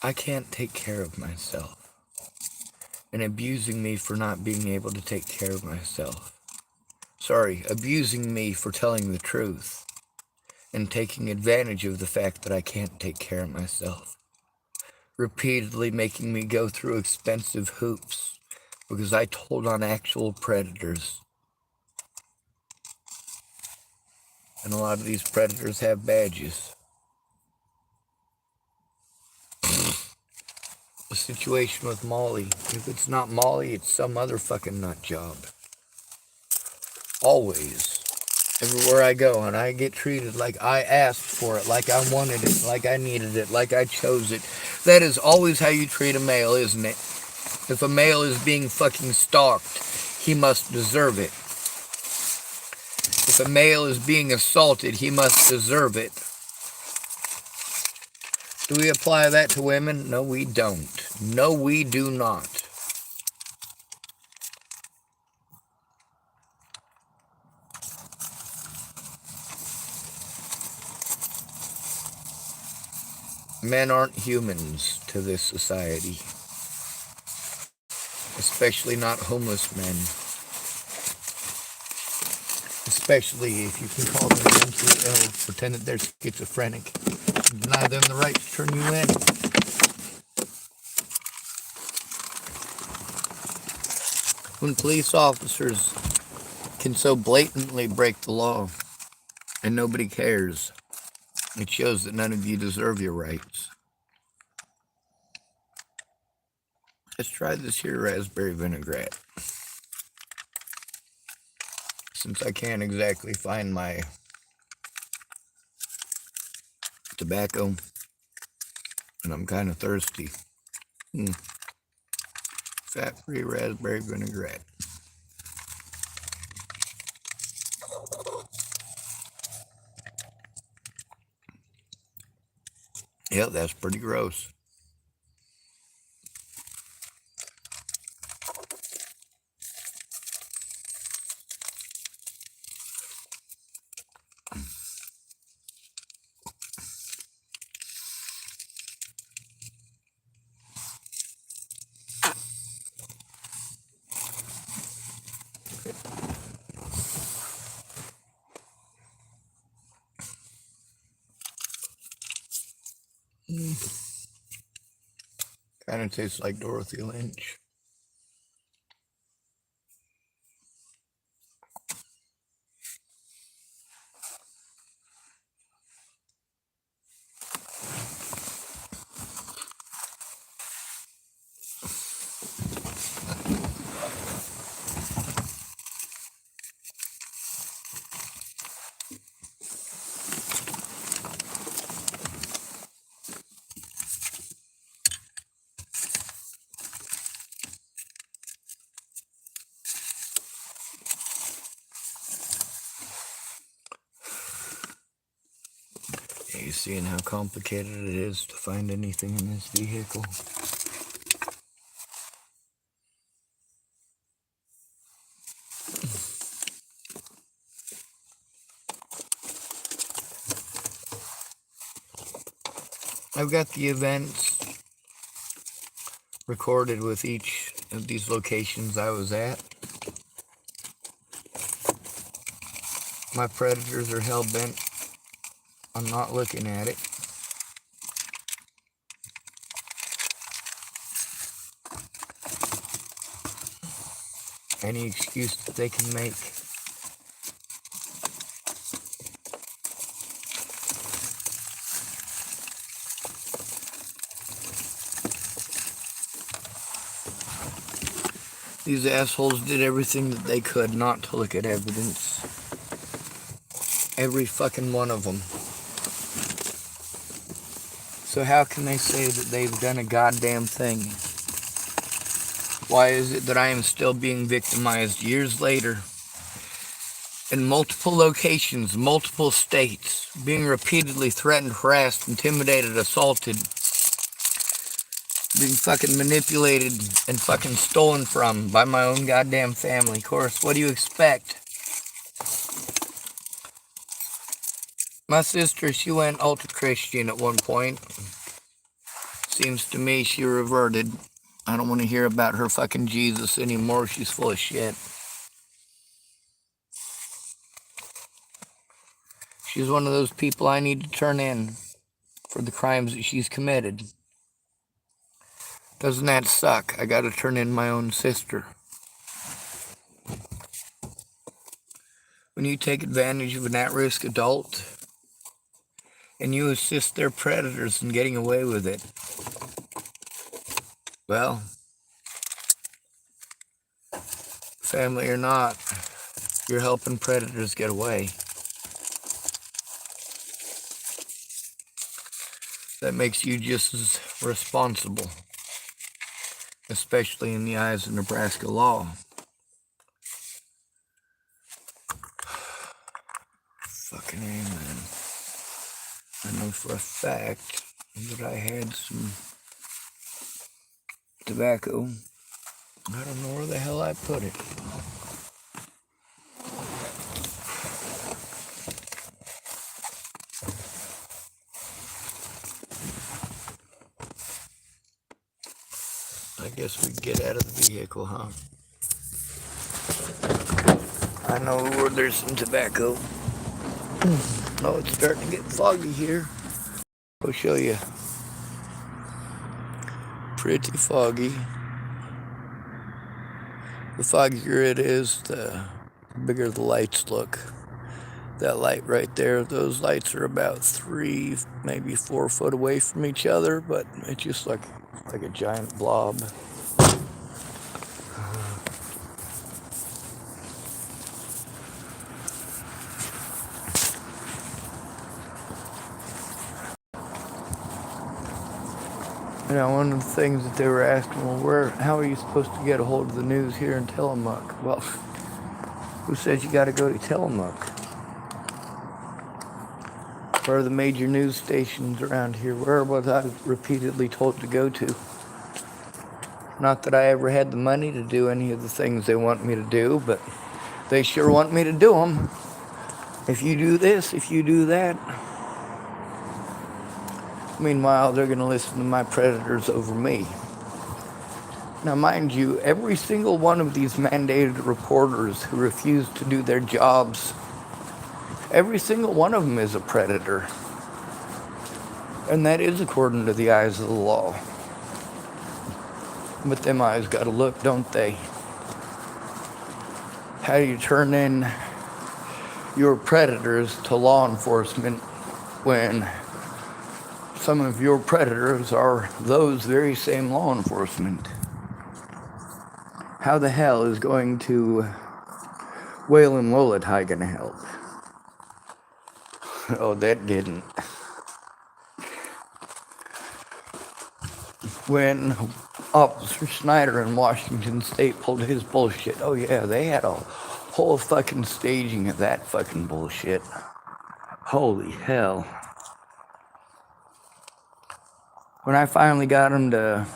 I can't take care of myself. And abusing me for not being able to take care of myself. Sorry, abusing me for telling the truth. And taking advantage of the fact that I can't take care of myself. Repeatedly making me go through expensive hoops because I told on actual predators. And a lot of these predators have badges. The situation with Molly. If it's not Molly, it's some other fucking nut job. Always. Everywhere I go, and I get treated like I asked for it, like I wanted it, like I needed it, like I chose it. That is always how you treat a male, isn't it? If a male is being fucking stalked, he must deserve it. If a male is being assaulted, he must deserve it. Do we apply that to women? No, we don't. No, we do not. Men aren't humans to this society, especially not homeless men. Especially if you can call them mentally ill, pretend that they're schizophrenic, deny them the right to turn you in. When police officers can so blatantly break the law and nobody cares, it shows that none of you deserve your rights. Let's try this here raspberry vinaigrette. Since I can't exactly find my tobacco and I'm kind of thirsty. Fat-free raspberry vinaigrette. Yep, that's pretty gross. Kind of tastes like Dorothy Lynch. Are you seeing how complicated it is to find anything in this vehicle? I've got the events recorded with each of these locations I was at. My predators are hell-bent on not looking at it. Any excuse that they can make. These assholes did everything that they could not to look at evidence. Every fucking one of them. So how can they say that they've done a goddamn thing? Why is it that I am still being victimized years later in multiple locations, multiple states, being repeatedly threatened, harassed, intimidated, assaulted, being fucking manipulated and fucking stolen from by my own goddamn family? Of course, what do you expect? My sister, she went ultra-Christian at one point. Seems to me she reverted. I don't want to hear about her fucking Jesus anymore. She's full of shit. She's one of those people I need to turn in for the crimes that she's committed. Doesn't that suck? I gotta turn in my own sister. When you take advantage of an at-risk adult and you assist their predators in getting away with it, well, family or not, you're helping predators get away. That makes you just as responsible, especially in the eyes of Nebraska law. Fucking amen. I know for a fact that I had some tobacco. I don't know where the hell I put it. I guess we get out of the vehicle, huh? I know where there's some tobacco. Oh, it's starting to get foggy here. I'll show you. Pretty foggy. The foggier it is, the bigger the lights look. That light right there, those lights are about 3, maybe 4 foot away from each other, but it's just like a giant blob. You know, one of the things that they were asking, well, how are you supposed to get a hold of the news here in Tillamook? Well, who says you got to go to Tillamook? Where are the major news stations around here? Where was I repeatedly told to go to? Not that I ever had the money to do any of the things they want me to do, but they sure want me to do them. If you do this, if you do that. Meanwhile, they're going to listen to my predators over me. Now, mind you, every single one of these mandated reporters who refuse to do their jobs, every single one of them is a predator. And that is according to the eyes of the law. But them eyes got to look, don't they? How do you turn in your predators to law enforcement when some of your predators are those very same law enforcement? How the hell is going to Waylon Wollett gonna help? Oh, that didn't. When Officer Snyder in Washington State pulled his bullshit, oh yeah, they had a whole fucking staging of that fucking bullshit. Holy hell. When I finally got them to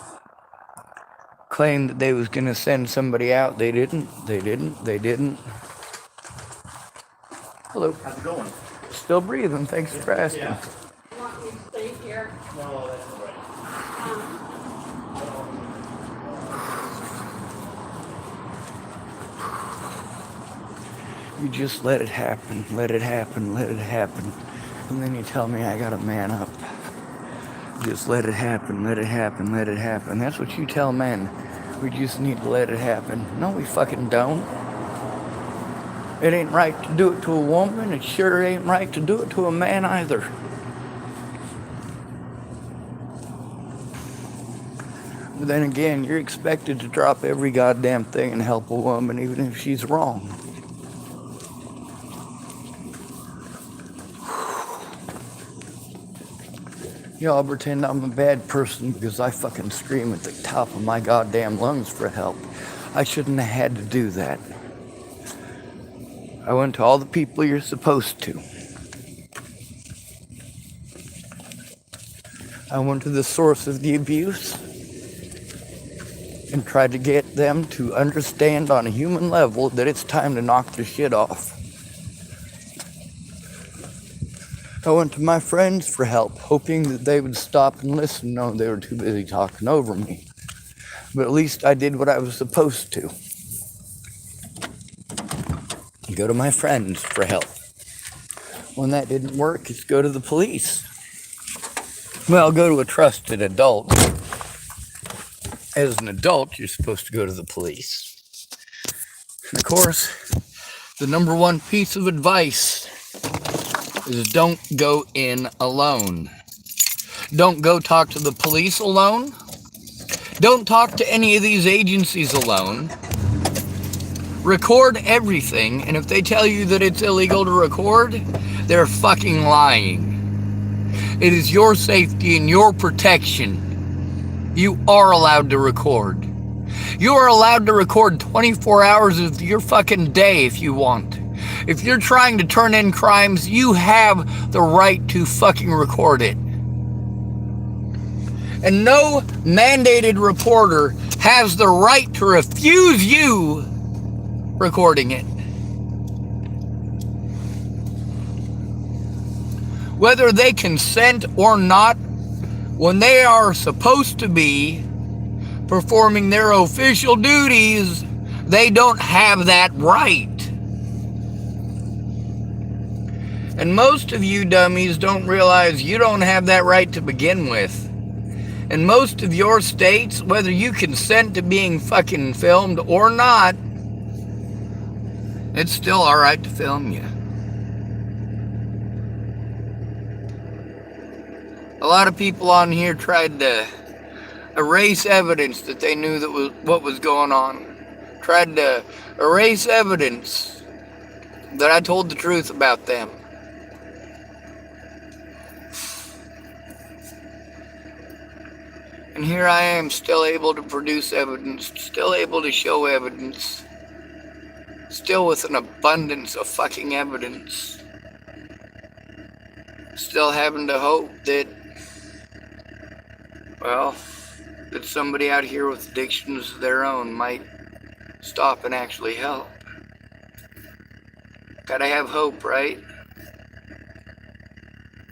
claim that they was gonna send somebody out, they didn't. Hello. How's it going? Still breathing, thanks for asking. Yeah. You want me to stay here? No, that's all right. You just let it happen, let it happen, let it happen. And then you tell me I gotta man up. Just let it happen, let it happen, let it happen. That's what you tell men. We just need to let it happen. No, we fucking don't. It ain't right to do it to a woman. It sure ain't right to do it to a man either. But then again, you're expected to drop every goddamn thing and help a woman, even if she's wrong. Y'all pretend I'm a bad person because I fucking scream at the top of my goddamn lungs for help. I shouldn't have had to do that. I went to all the people you're supposed to. I went to the source of the abuse and tried to get them to understand on a human level that it's time to knock their shit off. I went to my friends for help, hoping that they would stop and listen. No, they were too busy talking over me. But at least I did what I was supposed to. Go to my friends for help. When that didn't work, it's go to the police. Well, go to a trusted adult. As an adult, you're supposed to go to the police. And of course, the number one piece of advice is don't go in alone. Don't go talk to the police alone. Don't talk to any of these agencies alone. Record everything, and if they tell you that it's illegal to record, they're fucking lying. It is your safety and your protection. You are allowed to record. You are allowed to record 24 hours of your fucking day if you want. If you're trying to turn in crimes, you have the right to fucking record it. And no mandated reporter has the right to refuse you recording it. Whether they consent or not, when they are supposed to be performing their official duties, they don't have that right. And most of you dummies don't realize you don't have that right to begin with. In most of your states, whether you consent to being fucking filmed or not, it's still alright to film you. A lot of people on here tried to erase evidence that they knew that was what was going on. Tried to erase evidence that I told the truth about them. And here I am, still able to produce evidence, still able to show evidence, still with an abundance of fucking evidence. Still having to hope that, well, that somebody out here with addictions of their own might stop and actually help. Gotta have hope, right?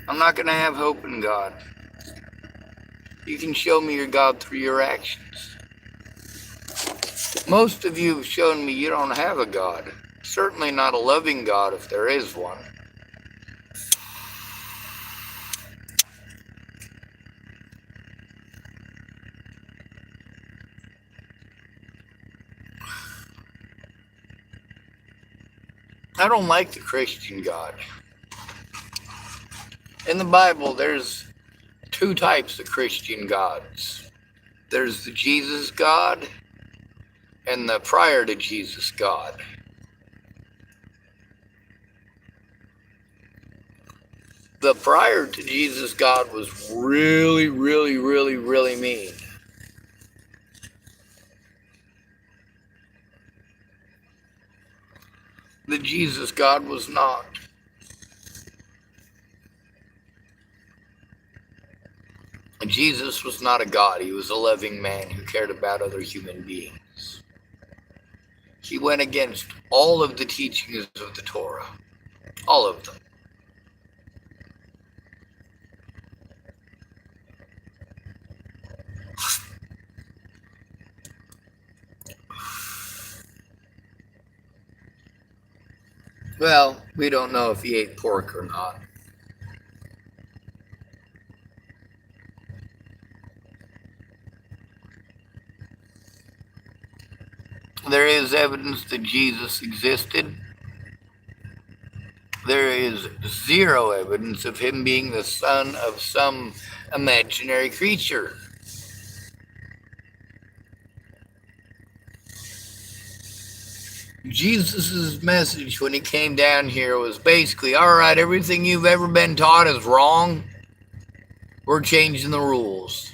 I'm not gonna have hope in God. You can show me your God through your actions. Most of you have shown me you don't have a God. Certainly not a loving God if there is one. I don't like the Christian God. In the Bible, there's two types of Christian gods. There's the Jesus God and the prior to Jesus God. The prior to Jesus God was really, really, really, really mean. The Jesus God was not. Jesus was not a God. He was a loving man who cared about other human beings. He went against all of the teachings of the Torah. All of them. Well, we don't know if he ate pork or not. There is evidence that Jesus existed. There is zero evidence of him being the son of some imaginary creature. Jesus' message when he came down here was basically, all right, everything you've ever been taught is wrong. We're changing the rules.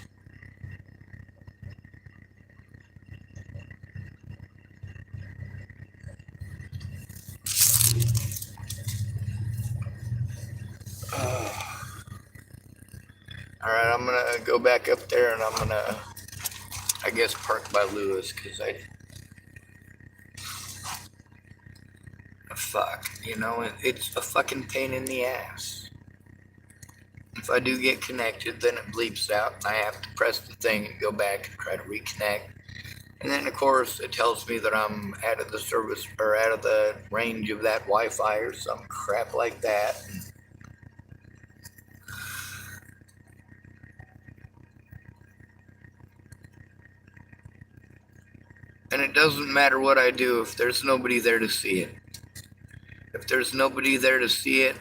All right, I'm going to go back up there and I'm going to, I guess, park by Lewis because fuck, you know, it's a fucking pain in the ass. If I do get connected, then it bleeps out and I have to press the thing and go back and try to reconnect. And then, of course, it tells me that I'm out of the service or out of the range of that Wi-Fi or some crap like that. And it doesn't matter what I do if there's nobody there to see it. If there's nobody there to see it,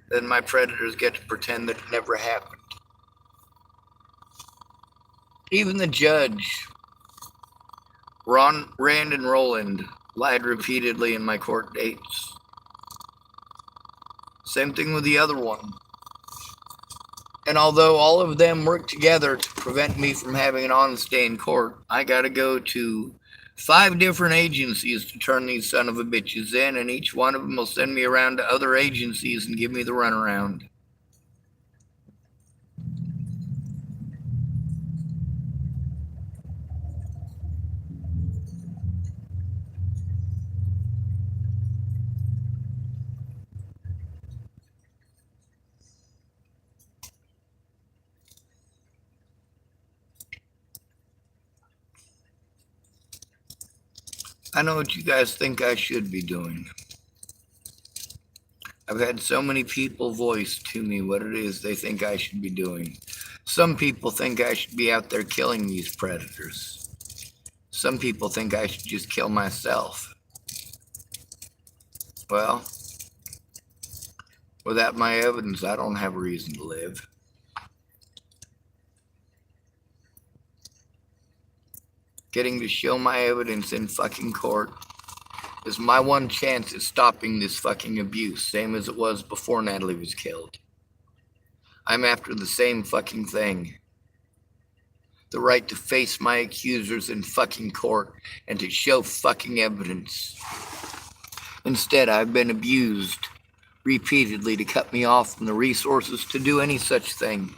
then my predators get to pretend that it never happened. Even the judge, Rand and Roland, lied repeatedly in my court dates. Same thing with the other one. And although all of them work together to prevent me from having an honest day in court, I gotta go to 5 different agencies to turn these son of a bitches in, and each one of them will send me around to other agencies and give me the runaround. I know what you guys think I should be doing. I've had so many people voice to me what it is they think I should be doing. Some people think I should be out there killing these predators. Some people think I should just kill myself. Well, without my evidence, I don't have a reason to live. Getting to show my evidence in fucking court is my one chance at stopping this fucking abuse, same as it was before Natalie was killed. I'm after the same fucking thing. The right to face my accusers in fucking court and to show fucking evidence. Instead, I've been abused repeatedly to cut me off from the resources to do any such thing.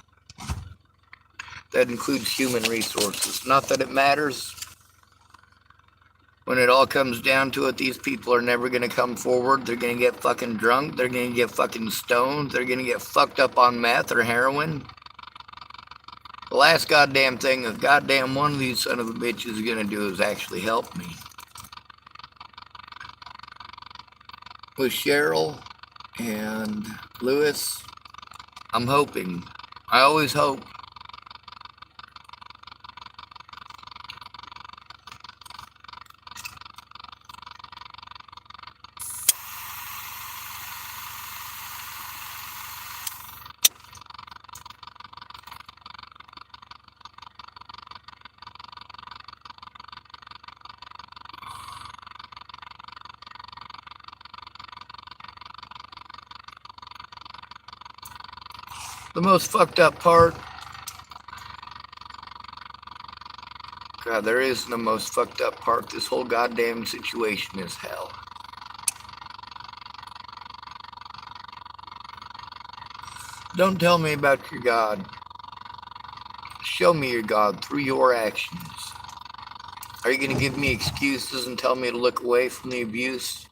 That includes human resources. Not that it matters. When it all comes down to it, these people are never going to come forward. They're going to get fucking drunk. They're going to get fucking stoned. They're going to get fucked up on meth or heroin. The last goddamn thing that goddamn one of these son of a bitches is going to do is actually help me. With Cheryl and Lewis, I'm hoping. I always hope. The most fucked up part, God, there is no most fucked up part. This whole goddamn situation is hell. Don't tell me about your God. Show me your God through your actions. Are you going to give me excuses and tell me to look away from the abuse?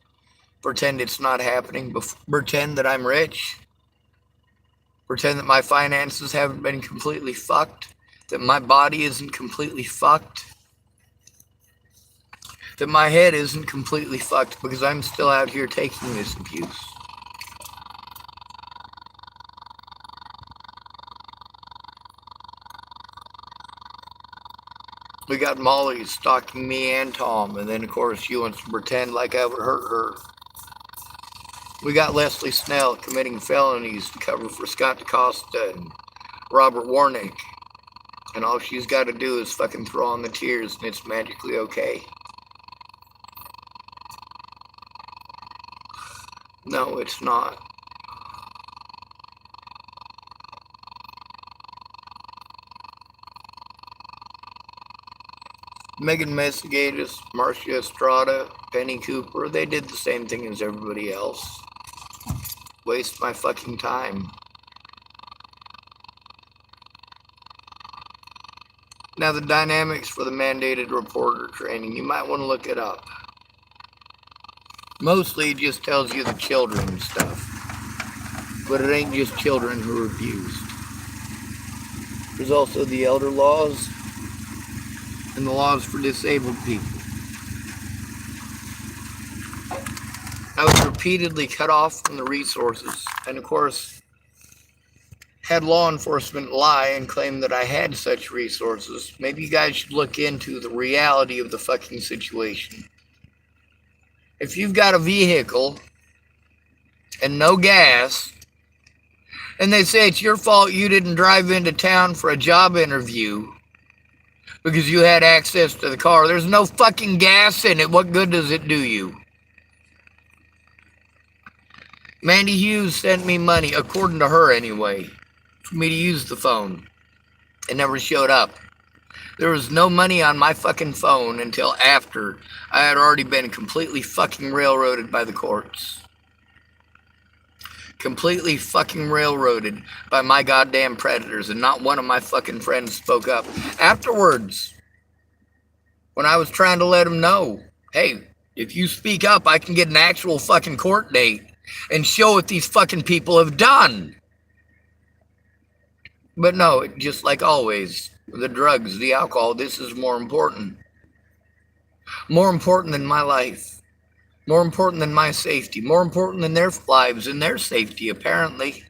Pretend it's not happening? Pretend that I'm rich? Pretend that my finances haven't been completely fucked? That my body isn't completely fucked? That my head isn't completely fucked because I'm still out here taking this abuse? We got Molly stalking me and Tom, and then of course she wants to pretend like I would hurt her. We got Leslie Snell committing felonies to cover for Scott DaCosta and Robert Warnick. And all she's got to do is fucking throw on the tears and it's magically okay. No, it's not. Megan Mesigatis, Marcia Estrada, Penny Cooper, they did the same thing as everybody else. Waste my fucking time. Now the dynamics for the mandated reporter training, you might want to look it up. Mostly it just tells you the children stuff. But it ain't just children who are abused. There's also the elder laws and the laws for disabled people. I was repeatedly cut off from the resources, and of course, had law enforcement lie and claim that I had such resources. Maybe you guys should look into the reality of the fucking situation. If you've got a vehicle and no gas, and they say it's your fault you didn't drive into town for a job interview because you had access to the car, there's no fucking gas in it. What good does it do you? Mandy Hughes sent me money, according to her anyway, for me to use the phone. It never showed up. There was no money on my fucking phone until after I had already been completely fucking railroaded by the courts. Completely fucking railroaded by my goddamn predators, and not one of my fucking friends spoke up. Afterwards, when I was trying to let them know, hey, if you speak up, I can get an actual fucking court date and show what these fucking people have done. But no, just like always, the drugs, the alcohol, this is more important. More important than my life. More important than my safety. More important than their lives and their safety, apparently.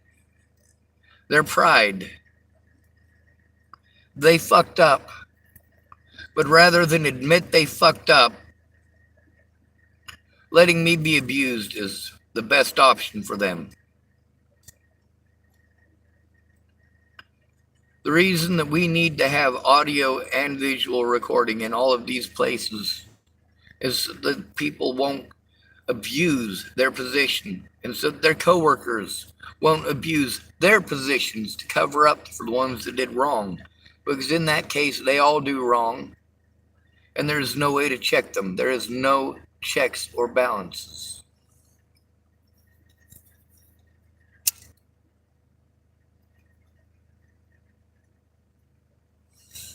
Their pride. They fucked up. But rather than admit they fucked up, letting me be abused is the best option for them. The reason that we need to have audio and visual recording in all of these places is that people won't abuse their position, and so their coworkers won't abuse their positions to cover up for the ones that did wrong. Because in that case, they all do wrong, and there's no way to check them. There is no checks or balances.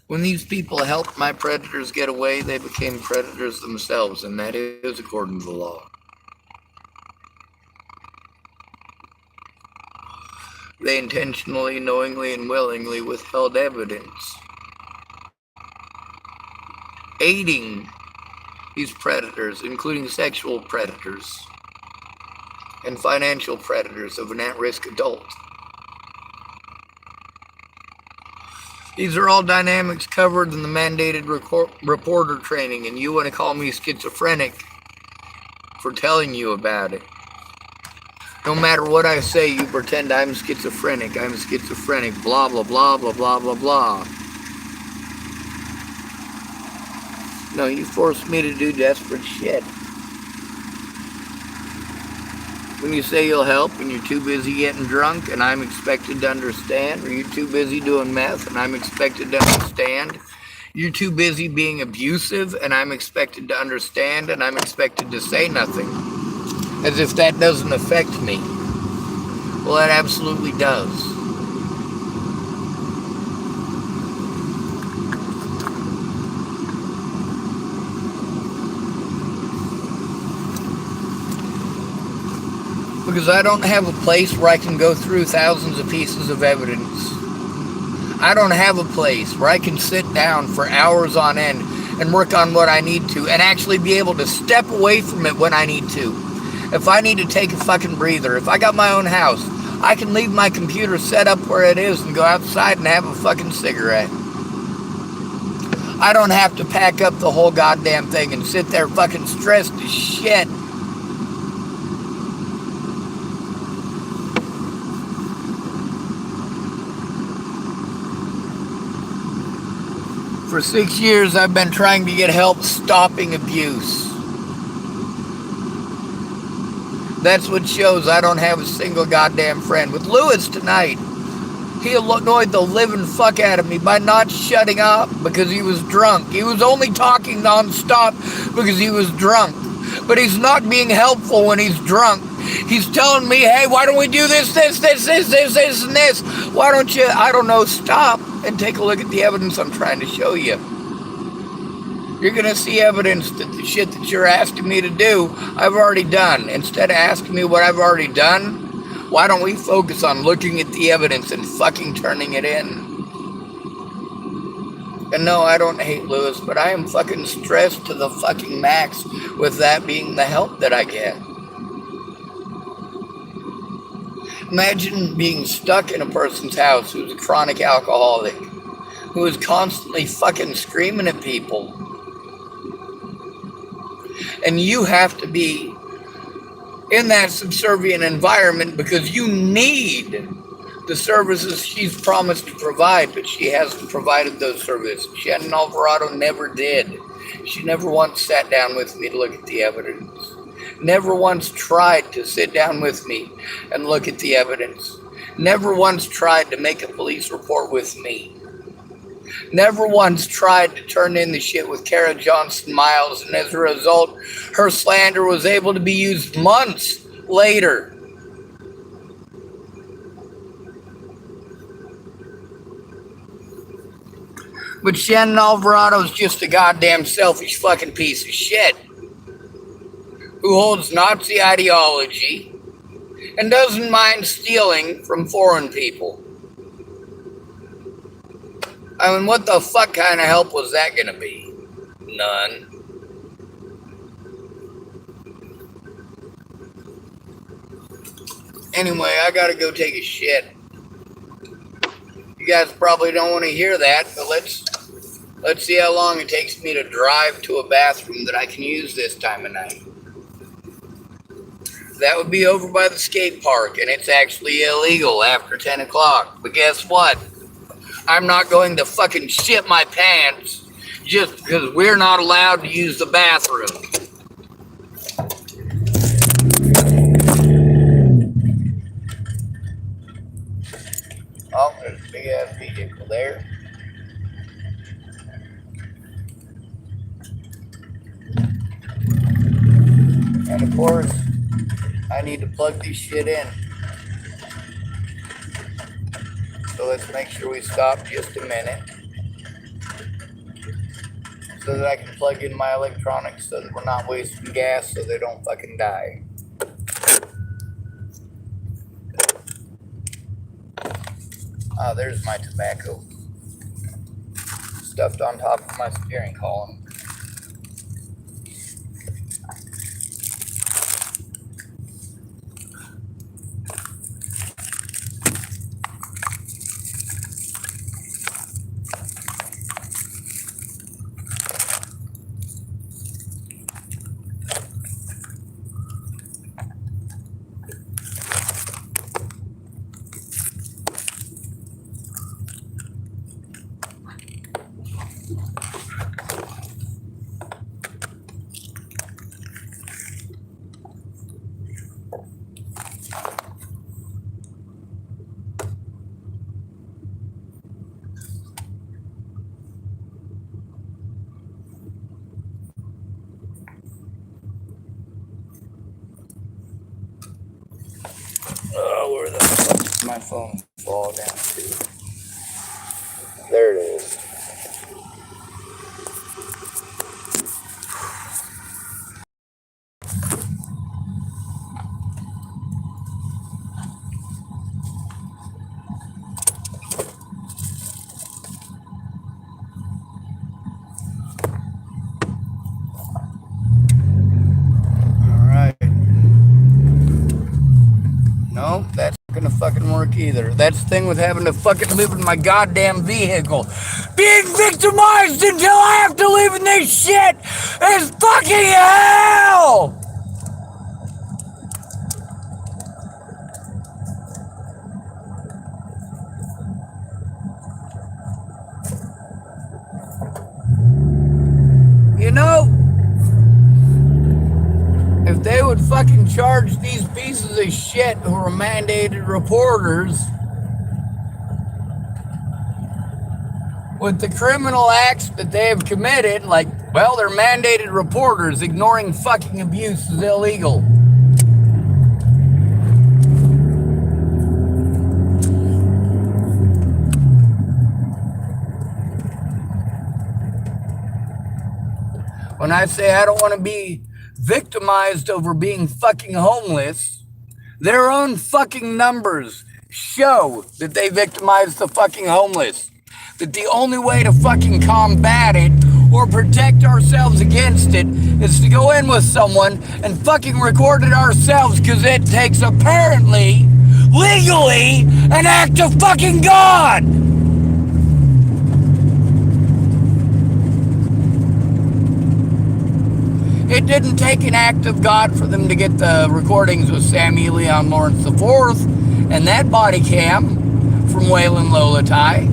When these people helped my predators get away, they became predators themselves, and that is according to the law. They intentionally, knowingly, and willingly withheld evidence, aiding these predators, including sexual predators and financial predators of an at-risk adult. These are all dynamics covered in the mandated reporter training, and you want to call me schizophrenic for telling you about it. No matter what I say, you pretend I'm schizophrenic, blah, blah, blah, blah, blah, blah, blah. No, you forced me to do desperate shit. When you say you'll help and you're too busy getting drunk and I'm expected to understand, or you're too busy doing meth and I'm expected to understand, you're too busy being abusive and I'm expected to understand and I'm expected to say nothing, as if that doesn't affect me. Well, that absolutely does. Because I don't have a place where I can go through thousands of pieces of evidence. I don't have a place where I can sit down for hours on end and work on what I need to and actually be able to step away from it when I need to. If I need to take a fucking breather, if I got my own house, I can leave my computer set up where it is and go outside and have a fucking cigarette. I don't have to pack up the whole goddamn thing and sit there fucking stressed as shit. For 6 years, I've been trying to get help stopping abuse. That's what shows I don't have a single goddamn friend. With Lewis tonight, he annoyed the living fuck out of me by not shutting up because he was drunk. He was only talking nonstop because he was drunk. But he's not being helpful when he's drunk. He's telling me, hey, why don't we do this, and this? Why don't you, I don't know, stop and take a look at the evidence I'm trying to show you. You're going to see evidence that the shit that you're asking me to do, I've already done. Instead of asking me what I've already done, why don't we focus on looking at the evidence and fucking turning it in? And no, I don't hate Lewis, but I am fucking stressed to the fucking max with that being the help that I get. Imagine being stuck in a person's house who's a chronic alcoholic, who is constantly fucking screaming at people. And you have to be in that subservient environment because you need the services she's promised to provide, but she hasn't provided those services. Shannon Alvarado never did. She never once sat down with me to look at the evidence. Never once tried to sit down with me and look at the evidence. Never once tried to make a police report with me. Never once tried to turn in the shit with Kara Johnson Miles, and as a result, her slander was able to be used months later. But Shannon Alvarado's just a goddamn selfish fucking piece of shit who holds Nazi ideology and doesn't mind stealing from foreign people. I mean, what the fuck kind of help was that gonna be? None. Anyway, I gotta go take a shit. You guys probably don't want to hear that, but let's see how long it takes me to drive to a bathroom that I can use this time of night. That would be over by the skate park, and it's actually illegal after 10 o'clock. But guess what? I'm not going to fucking shit my pants just because we're not allowed to use the bathroom. Oh, there's a big ass vehicle there. And of course, I need to plug this shit in. So let's make sure we stop just a minute so that I can plug in my electronics so that we're not wasting gas so they don't fucking die. Ah, there's my tobacco stuffed on top of my steering column. Oh, where the fuck did my phone fall down to? There it is. Nope, that's not gonna fucking work either. That's the thing with having to fucking live in my goddamn vehicle. Being victimized until I have to live in this shit is fucking hell! You know, if they would fucking charge these pieces of shit who are mandated reporters with the criminal acts that they have committed, like, well, they're mandated reporters. Ignoring fucking abuse is illegal. When I say I don't want to be victimized over being fucking homeless, their own fucking numbers show that they victimize the fucking homeless. That the only way to fucking combat it or protect ourselves against it is to go in with someone and fucking record it ourselves, because it takes apparently, legally, an act of fucking God. It didn't take an act of God for them to get the recordings with Sammy Leon Lawrence IV and that body cam from Waylon Lolatai.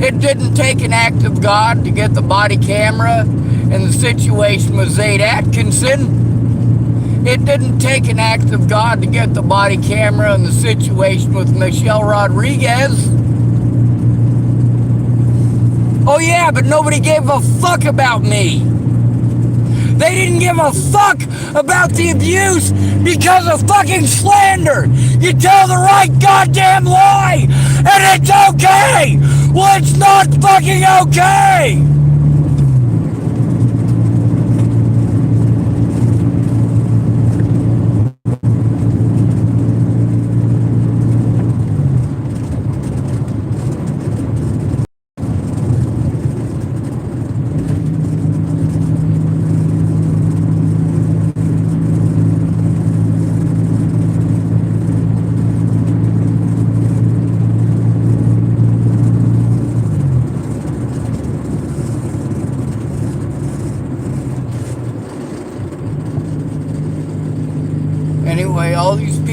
It didn't take an act of God to get the body camera and the situation with Zayd Atkinson. It didn't take an act of God to get the body camera and the situation with Michelle Rodriguez. Oh yeah, but nobody gave a fuck about me. They didn't give a fuck about the abuse because of fucking slander. You tell the right goddamn lie, and it's okay. Well, it's not fucking okay.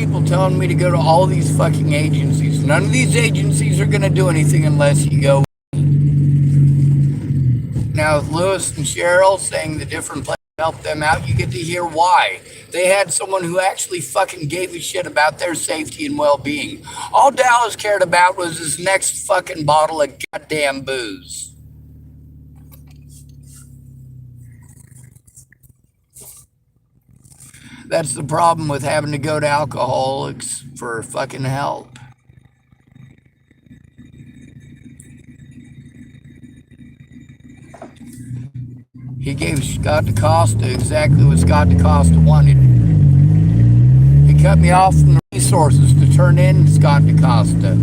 people telling me to go to all these fucking agencies. None of these agencies are going to do anything unless you go. Now, with Lewis and Cheryl saying the different places help them out, you get to hear why. They had someone who actually fucking gave a shit about their safety and well-being. All Dallas cared about was his next fucking bottle of goddamn booze. That's the problem with having to go to alcoholics for fucking help. He gave Scott DaCosta exactly what Scott DaCosta wanted. He cut me off from the resources to turn in Scott DaCosta.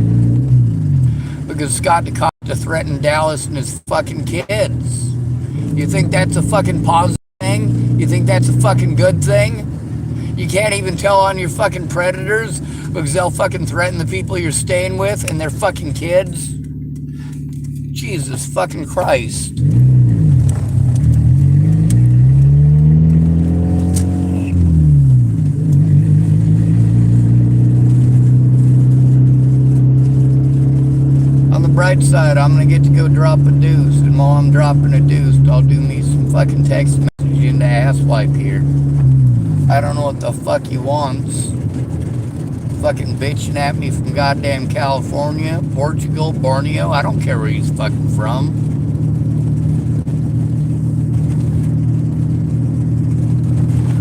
Because Scott DaCosta threatened Dallas and his fucking kids. You think that's a fucking positive thing? You think that's a fucking good thing? You can't even tell on your fucking predators because they'll fucking threaten the people you're staying with and their fucking kids? Jesus fucking Christ. Bright side, I'm gonna get to go drop a deuce, and while I'm dropping a deuce, I'll do me some fucking text message into asswipe here. I don't know what the fuck he wants. Fucking bitching at me from goddamn California, Portugal, Borneo. I don't care where he's fucking from.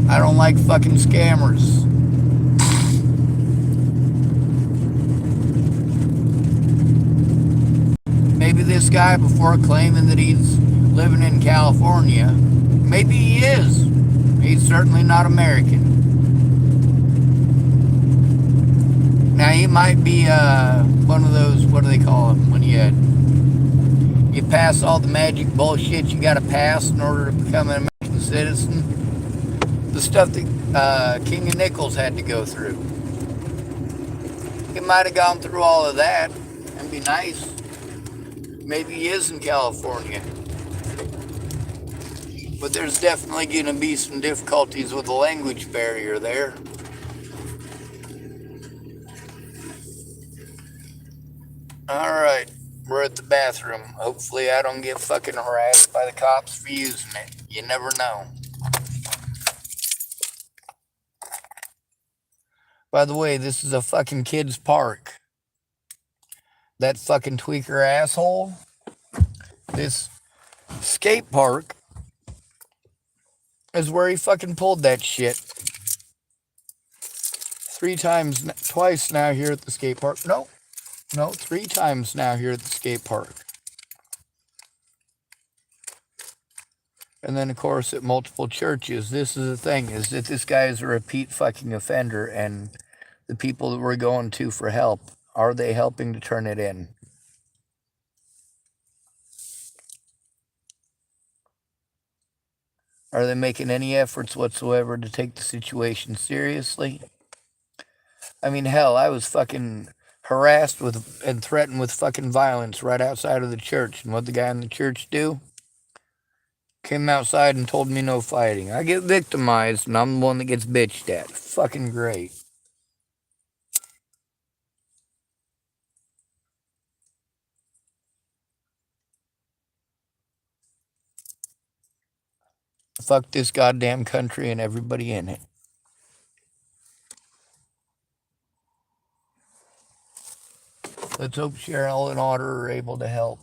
I don't like fucking scammers. Maybe this guy, before claiming that he's living in California, maybe he is. He's certainly not American. Now, he might be one of those, what do they call them, when you pass all the magic bullshit you gotta pass in order to become an American citizen. The stuff that King of Nichols had to go through. He might have gone through all of that. That'd be nice. Maybe he is in California. But there's definitely going to be some difficulties with the language barrier there. Alright, we're at the bathroom. Hopefully I don't get fucking harassed by the cops for using it. You never know. By the way, this is a fucking kids' park. That fucking tweaker asshole. This skate park is where he fucking pulled that shit. Twice now here at the skate park. No, 3 times now here at the skate park. And then, of course, at multiple churches. This is the thing, is that this guy is a repeat fucking offender, and the people that we're going to for help, are they helping to turn it in? Are they making any efforts whatsoever to take the situation seriously? I mean, hell, I was fucking harassed with and threatened with fucking violence right outside of the church. And what the guy in the church do? Came outside and told me no fighting. I get victimized and I'm the one that gets bitched at. Fucking great. Fuck this goddamn country and everybody in it. Let's hope Cheryl and Otter are able to help.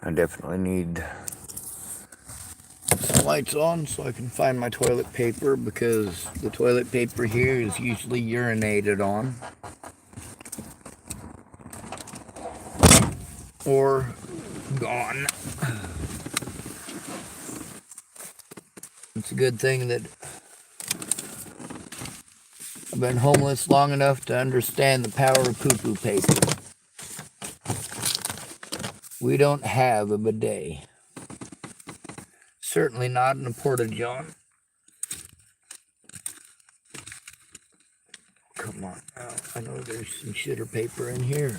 I definitely need some lights on so I can find my toilet paper, because the toilet paper here is usually urinated on or gone. It's a good thing that I've been homeless long enough to understand the power of poo-poo paper. We don't have a bidet. Certainly not in a porta-john. Come on now. I know there's some shitter paper in here.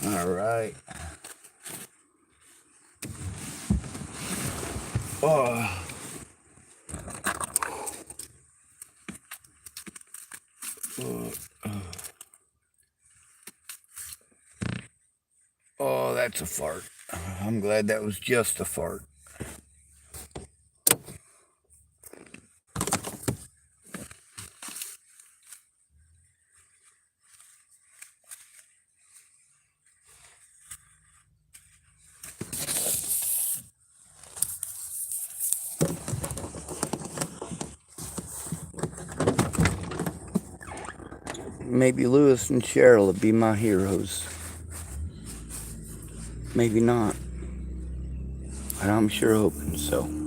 All right. Oh. Oh, that's a fart. I'm glad that was just a fart. Maybe Lewis and Cheryl would be my heroes. Maybe not. And I'm sure hoping so.